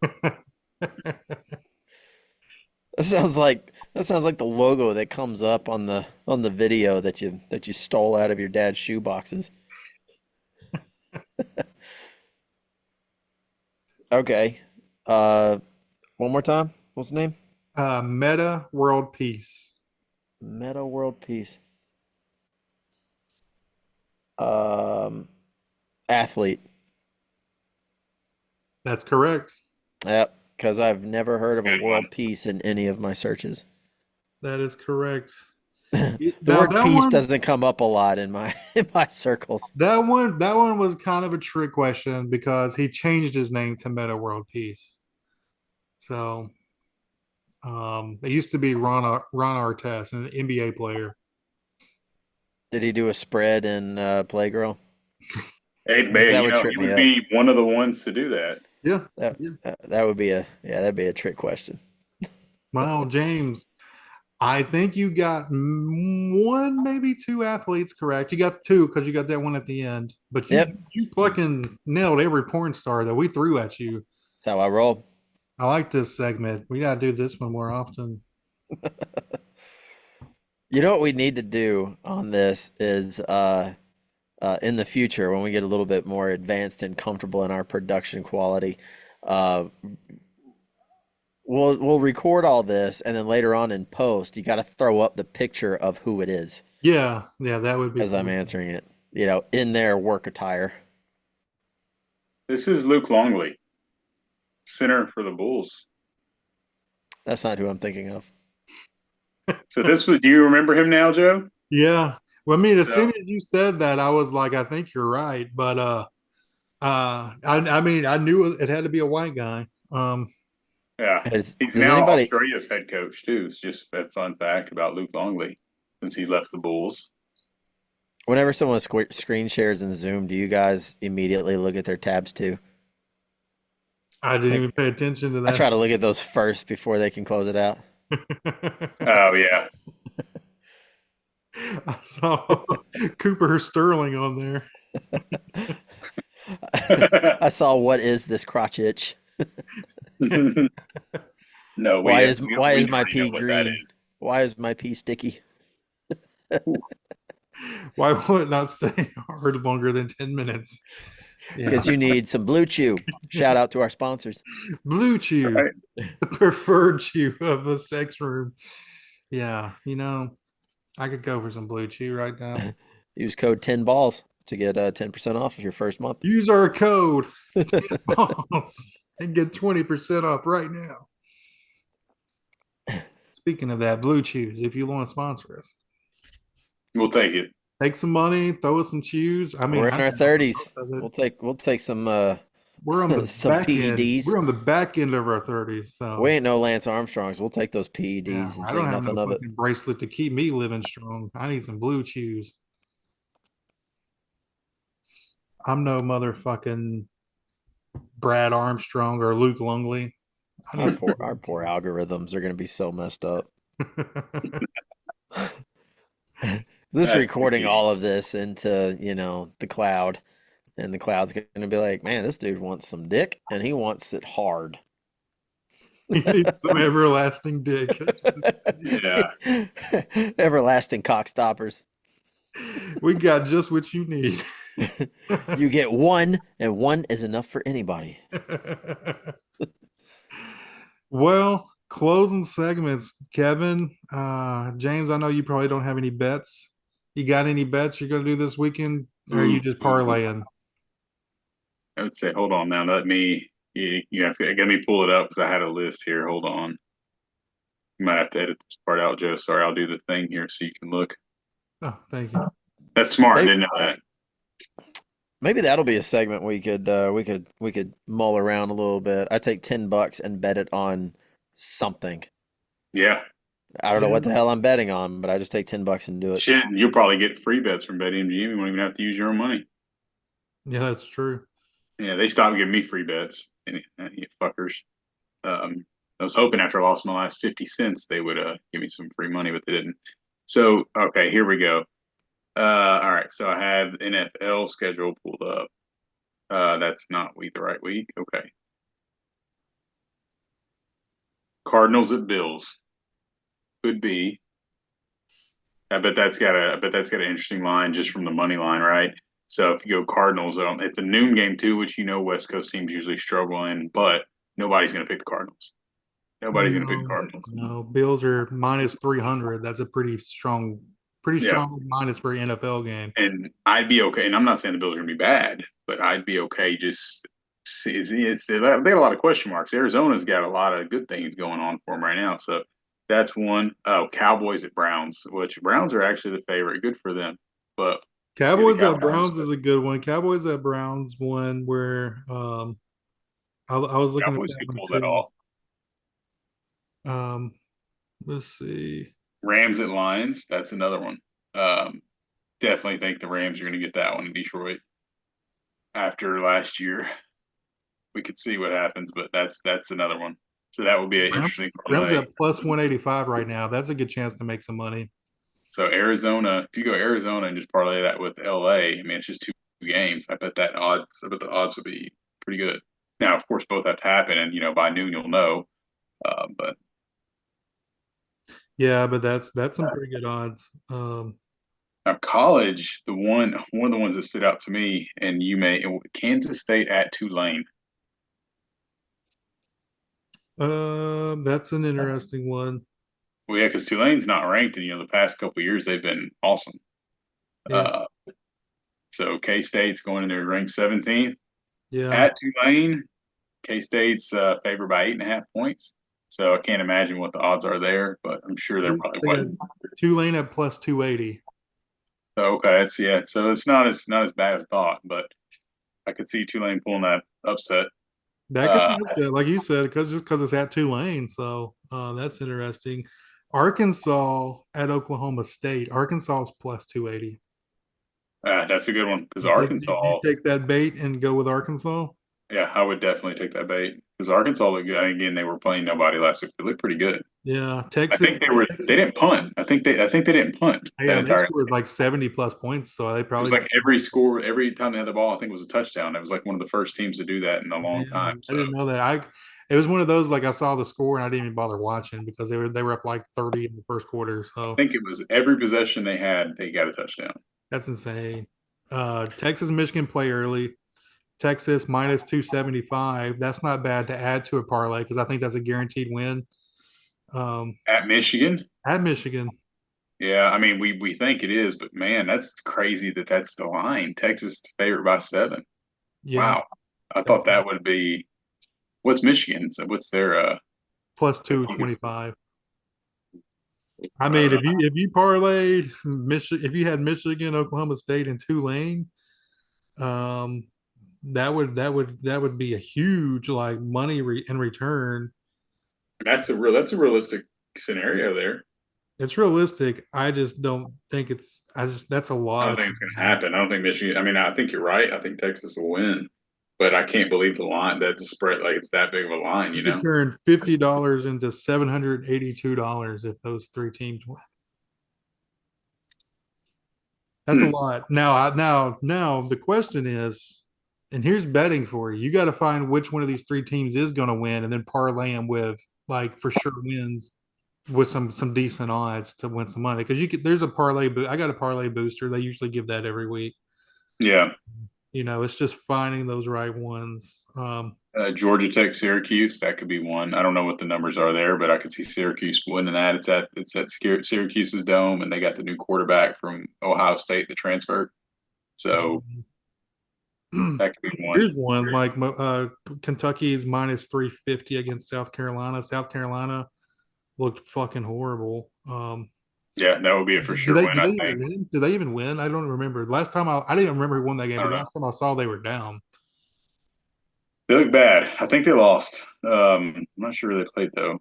That sounds like the logo that comes up on the video that you stole out of your dad's shoe boxes. Okay. One more time. What's the name? Meta World Peace. Meta World Peace. Athlete. That's correct. Yep, because I've never heard of a Good one. world peace in any of my searches. That is correct. The Now word that peace one, doesn't come up a lot in my in my circles. that one was kind of a trick question because he changed his name to Meta World Peace. So it used to be Ron Artest, an NBA player. Did he do a spread in Playgirl? Hey, Because man, that you would know, trip he me would up. be one of the ones to do that. Yeah, That yeah. that would be a that'd be a trick question. Well, James, I think you got one, maybe two athletes correct. You got two because you got that one at the end. But you Yep, you fucking nailed every porn star that we threw at you. that's how I roll. I like this segment. We gotta do this one more often. You know what we need to do on this is in the future when we get a little bit more advanced and comfortable in our production quality, uh, we'll record all this and then later on in post, you got to throw up the picture of who it is Yeah, yeah, that would be as I'm cool. answering it. You know, in their work attire. This is Luke Longley, center for the Bulls. That's not who I'm thinking of. So this was. Do you remember him now, Joe? Yeah. Well, I mean, as So soon as you said that, I was like, I think you're right. But I mean, I knew it had to be a white guy. yeah, he's Does now anybody, Australia's head coach too. It's just a fun fact about Luke Longley since he left the Bulls. whenever someone screen shares in Zoom, do you guys immediately look at their tabs too? I didn't Like, even pay attention to I try that. to look at those first before they can close it out. Oh yeah, I saw Cooper Sterling on there. I saw what is this crotch itch? no, Why is we why is my already know pee what that green? is. Why is my pee sticky? Why will it not stay hard longer than 10 minutes? Yeah. Because you need some blue chew. Shout out to our sponsors. Blue Chew, Right. the preferred chew of the sex room. Yeah, I could go for some Blue Chew right now. Use code 10 balls to get 10% off of your first month. Use our code 10 balls and get 20% off right now. Speaking of that, Blue Chews, if you want to sponsor us, We'll take it. take some money, throw us some chews. I mean, We're in I our know most 30s. of it. We'll take some We're on the some back end. PEDs. We're on the back end of our 30s. We So ain't no Lance Armstrongs. We'll take those yeah, PEDs and I don't think have no nothing of it. fucking bracelet to keep me living strong. I need some Blue Chews. I'm no motherfucking Brad Armstrong or Luke Longley. I need Our poor algorithms are going to be so messed up. This That's recording the all of this into, the cloud, and the cloud's going to be like, man, this dude wants some dick and he wants it hard. He needs some everlasting dick. yeah. Everlasting cock stoppers. We got just what you need. You get one, and one is enough for anybody. Well, closing segments, Kevin. James, I know you probably don't have any bets. You got any bets you're gonna do this weekend? Or are you just parlaying? I would say, hold on now. Let me. You have to let me pull it up because I had a list here. Hold on. You might have to edit this part out, Joe. Sorry, I'll do the thing here so you can look. Oh, thank you. That's smart. I Maybe, didn't know that. maybe that'll be a segment we could mull around a little bit. I take $10 and bet it on something. Yeah. I don't know what Yeah. the hell I'm betting on, but I just take $10 and do it. Shit, you'll probably get free bets from BetMGM. You won't even have to use your own money. Yeah, that's true. Yeah, they stopped giving me free bets. You fuckers. I was hoping after I lost my last 50 cents, they would give me some free money, but they didn't. So, okay, here we go. All right, so I have NFL schedule pulled up. That's not the right week. Okay. Cardinals at Bills could be. I bet that's got an interesting line just from the money line, right? So if you go Cardinals, it's a noon game too, which West Coast teams usually struggle in, but nobody's going to pick the Cardinals. Nobody's going to pick the No, Cardinals. no. Bills are minus 300. That's a pretty strong pretty Yeah. strong minus for an NFL game. And I'd be okay. And I'm not saying the Bills are going to be bad, but I'd be okay just they got a lot of question marks. Arizona's got a lot of good things going on for them right now. So that's one. Oh, Cowboys at Browns, which Browns are actually the favorite. Good for them. But see the Cowboys at Cowboys. Browns is a good one. Cowboys at Browns one where I was looking at Cowboys that could one pull that too. off. Um, let's see. Rams at Lions. That's another one. Um, Definitely think the Rams are going to get that one in Detroit. After last year, we could see what happens, but that's another one. So that would be an Rams, interesting Rams parlay. at plus 185 right now. That's a good chance to make some money. So Arizona, if you go Arizona and just parlay that with LA, I mean it's just two games. I bet the odds would be pretty good. Now, of course, both have to happen, and by noon you'll know. But Yeah, but that's some pretty good odds. now college, the one of the ones that stood out to me, and Kansas State at Tulane. That's an interesting one. Well, yeah, because Tulane's not ranked, and the past couple of years they've been awesome. Yeah, Uh, so K State's going in there ranked 17th yeah. at Tulane. K State's favored by 8.5 points. So I can't imagine what the odds are there, but I'm sure they're probably They got Tulane at plus 280. So okay, it's yeah. So it's not as bad as thought, but I could see Tulane pulling that upset. That could Uh, be upset, like you said, because it's at Tulane. So that's interesting. Arkansas at Oklahoma State. Arkansas is plus 280. that's a good one because You Arkansas. take that bait and go with Arkansas? Yeah, I would definitely take that bait because Arkansas looked good. Again, they were playing nobody last week. They looked pretty good. Yeah, I Texas. think they didn't punt. I think they didn't punt that Yeah, they entire. scored like 70 plus points, so they It was probably. like every score, every time they had the ball, I think it was a touchdown. It was like one of the first teams to do that in a long Yeah, time. I So didn't know that. It was one of those like I saw the score and I didn't even bother watching because they were up like 30 in the first quarter. I So think it was every possession they had, they got a touchdown. that's insane. Texas and Michigan play early. Texas minus 275. That's not bad to add to a parlay because I think that's a guaranteed win. At Michigan, At Michigan. yeah, I mean we think it is, but man, that's crazy that's the line. Texas is favored by 7. Yeah, Wow, I thought Texas that would be. What's Michigan? So what's their plus I think 225. I mean, if you parlayed if you had Michigan, Oklahoma State, and Tulane, um, that would be a huge like money in return. that's a realistic scenario there. It's realistic. I just don't think that's a I lot don't of think it's going to happen. I don't think Michigan. I mean, I think you're right. I think Texas will win, but I can't believe the line. That the spread like it's that big of a line. you could turn $50 into $782 if those three teams win. That's a Hmm. lot. Now the question is, and here's betting for you. You got to find which one of these three teams is going to win, and then parlay them with like for sure wins with some decent odds to win some money. Because there's a parlay. I got a parlay booster. They usually give that every week. Yeah, It's just finding those right ones. Georgia Tech, Syracuse. That could be one. I don't know what the numbers are there, but I could see Syracuse winning that. It's at Syracuse's dome, and they got the new quarterback from Ohio State that transferred. So that could be one. Here's one like Kentucky's minus 350 against South Carolina. South Carolina looked fucking horrible. Yeah, that would be a for Do sure they win. do I they even think. win? Do they even win? I don't remember. Last time I didn't remember who won that game, I but don't know. last time I saw they were down. They look bad. I think they lost. I'm not sure who they played though.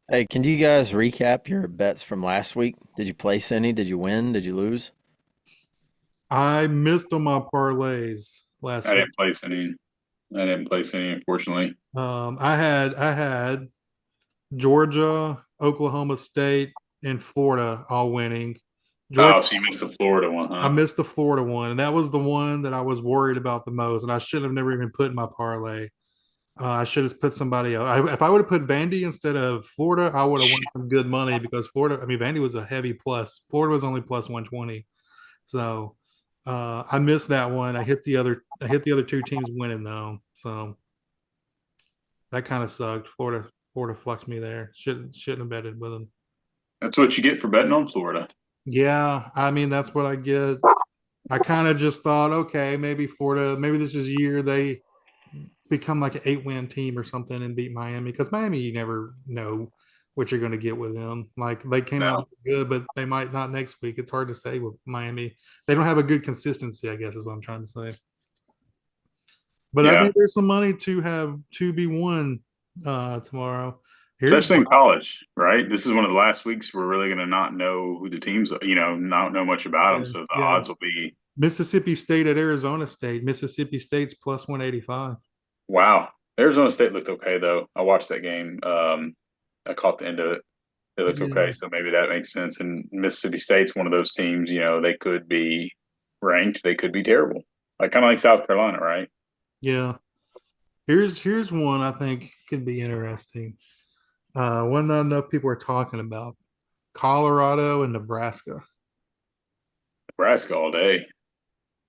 Hey, can you guys recap your bets from last week? Did you place any? Did you win? Did you lose? I missed on my parlays last I week. didn't place any. I didn't place any, unfortunately. I had Georgia, Oklahoma State, and Florida all winning. Georgia, Oh, so you missed the Florida one, I huh? missed the Florida one, and that was the one that I was worried about the most, and I should have never even put in my parlay. I should have put somebody else. If I would have put Vandy instead of Florida, I would have won some good money because Florida. I mean, Vandy was a heavy plus. Florida was only plus 120. So I missed that one. I hit the other. I hit the other two teams winning though. So that kind of sucked. Florida flexed me there. Shouldn't have betted with them. That's what you get for betting on Florida. Yeah, I mean that's what I get. I kind of just thought, okay, maybe Florida, maybe this is a year they become like an 8-win team or something and beat Miami because Miami, you never know what you're going to get with them. Like they came out No. good, but they might not next week. It's hard to say with Miami. They don't have a good consistency, I guess, is what I'm trying to say. But I Yeah. think there's some money to have to be won tomorrow. Here's Especially in college, right? This is one of the last weeks we're really going to not know who the teams, not know much about them. yeah, So the yeah. odds will be, Mississippi State at Arizona State. Mississippi State's plus 185. wow. Arizona State looked okay, though. I watched that game. I caught the end of it. They looked Yeah, okay. So maybe that makes sense. And Mississippi State's one of those teams, they could be ranked. They could be terrible. Like kind of like South Carolina, right? yeah. Here's one I think could be interesting. One not enough people are talking about. Colorado and Nebraska. Nebraska all day.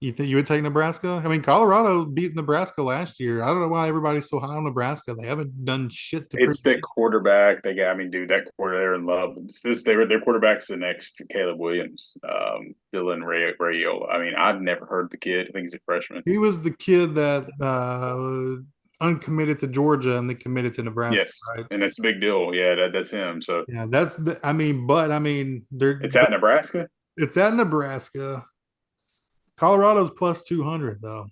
You think you would take Nebraska? I mean, Colorado beat Nebraska last year. I don't know why everybody's so high on Nebraska. They haven't done shit to prove It's that it. quarterback. They got, I mean, dude, that quarter they're in love. Their quarterback's the next to Caleb Williams, Dylan Rayola. I mean, I've never heard the kid. I think he's a freshman. He was the kid that uncommitted to Georgia and then committed to Nebraska, Yes, right? and that's a big deal. Yeah, that's him. So Yeah, that's the. I mean, but I mean, it's at Nebraska. it's at Nebraska. Colorado's plus 200 though.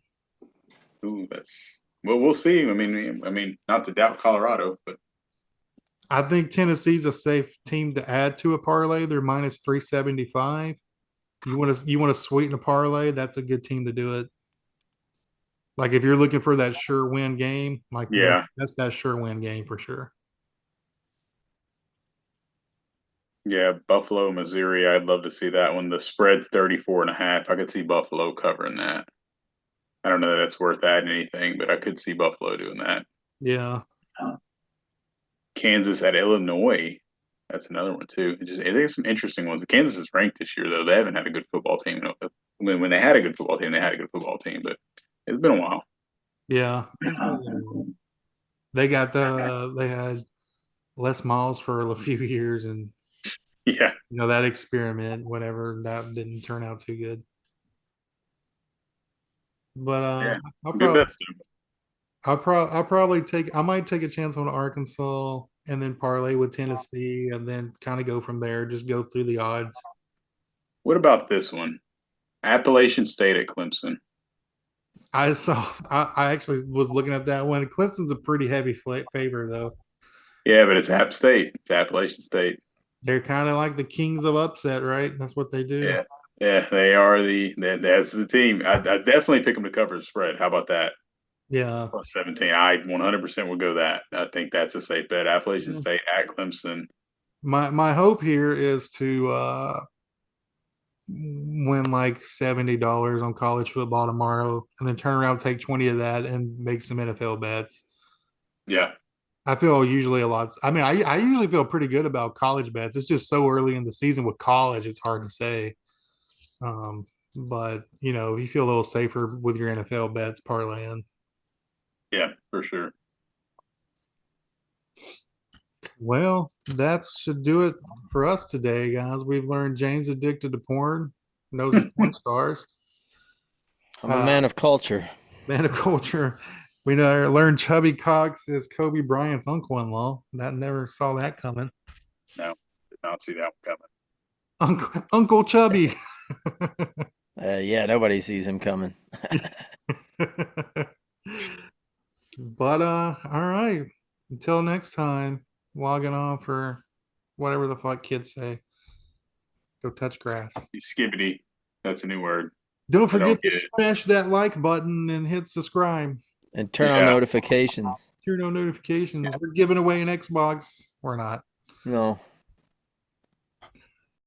Ooh, that's well, we'll see. I mean, not to doubt Colorado, but I think Tennessee's a safe team to add to a parlay. They're minus 375. You want to sweeten a parlay, that's a good team to do it. Like if you're looking for that sure win game, like yeah, that's that sure win game for sure. yeah. Buffalo, Missouri. I'd love to see that one. The spread's 34.5. I could see Buffalo covering that. I don't know that that's worth adding anything, but I could see Buffalo doing that. Yeah. Kansas at Illinois. That's another one too. I think some interesting ones. Kansas is ranked this year though. They haven't had a good football team. I mean, when they had a good football team, they had a good football team, but it's been a while. Yeah. It's been a little- they had Les Miles for a few years and Yeah, that experiment, whatever, that didn't turn out too good. But yeah. I'll Good probably bets too. I'll probably I might take a chance on Arkansas and then parlay with Tennessee and then kind of go from there, just go through the odds. What about this one? Appalachian State at Clemson. I actually was looking at that one. Clemson's a pretty heavy favor though. Yeah, but it's App State. It's Appalachian State. They're kind of like the kings of upset, right? That's what they do. Yeah, yeah. They are that's the team. I definitely pick them to cover the spread. How about that? Yeah. Plus 17. I 100% would go that. I think that's a safe bet. Appalachian Yeah. State at Clemson. My hope here is to win like $70 on college football tomorrow and then turn around, take 20 of that and make some NFL bets. Yeah, I feel usually a lot. I mean, I usually feel pretty good about college bets. It's just so early in the season with college, it's hard to say. But you feel a little safer with your NFL bets parlaying. yeah, for sure. Well, that should do it for us today, guys. We've learned James addicted to porn, knows his porn stars. I'm a man of culture. Man of culture. We learned Chubby Cox is Kobe Bryant's uncle-in-law. That never saw that coming. No, did not see that one coming. Uncle Chubby. Yeah, nobody sees him coming. But all right. Until next time, logging on for whatever the fuck kids say. Go touch grass. Skibbity. That's a new word. Don't I don't forget to get it. smash that like button and hit subscribe. And turn on Yeah. notifications. Turn on notifications. We're giving away an Xbox. We're not. No.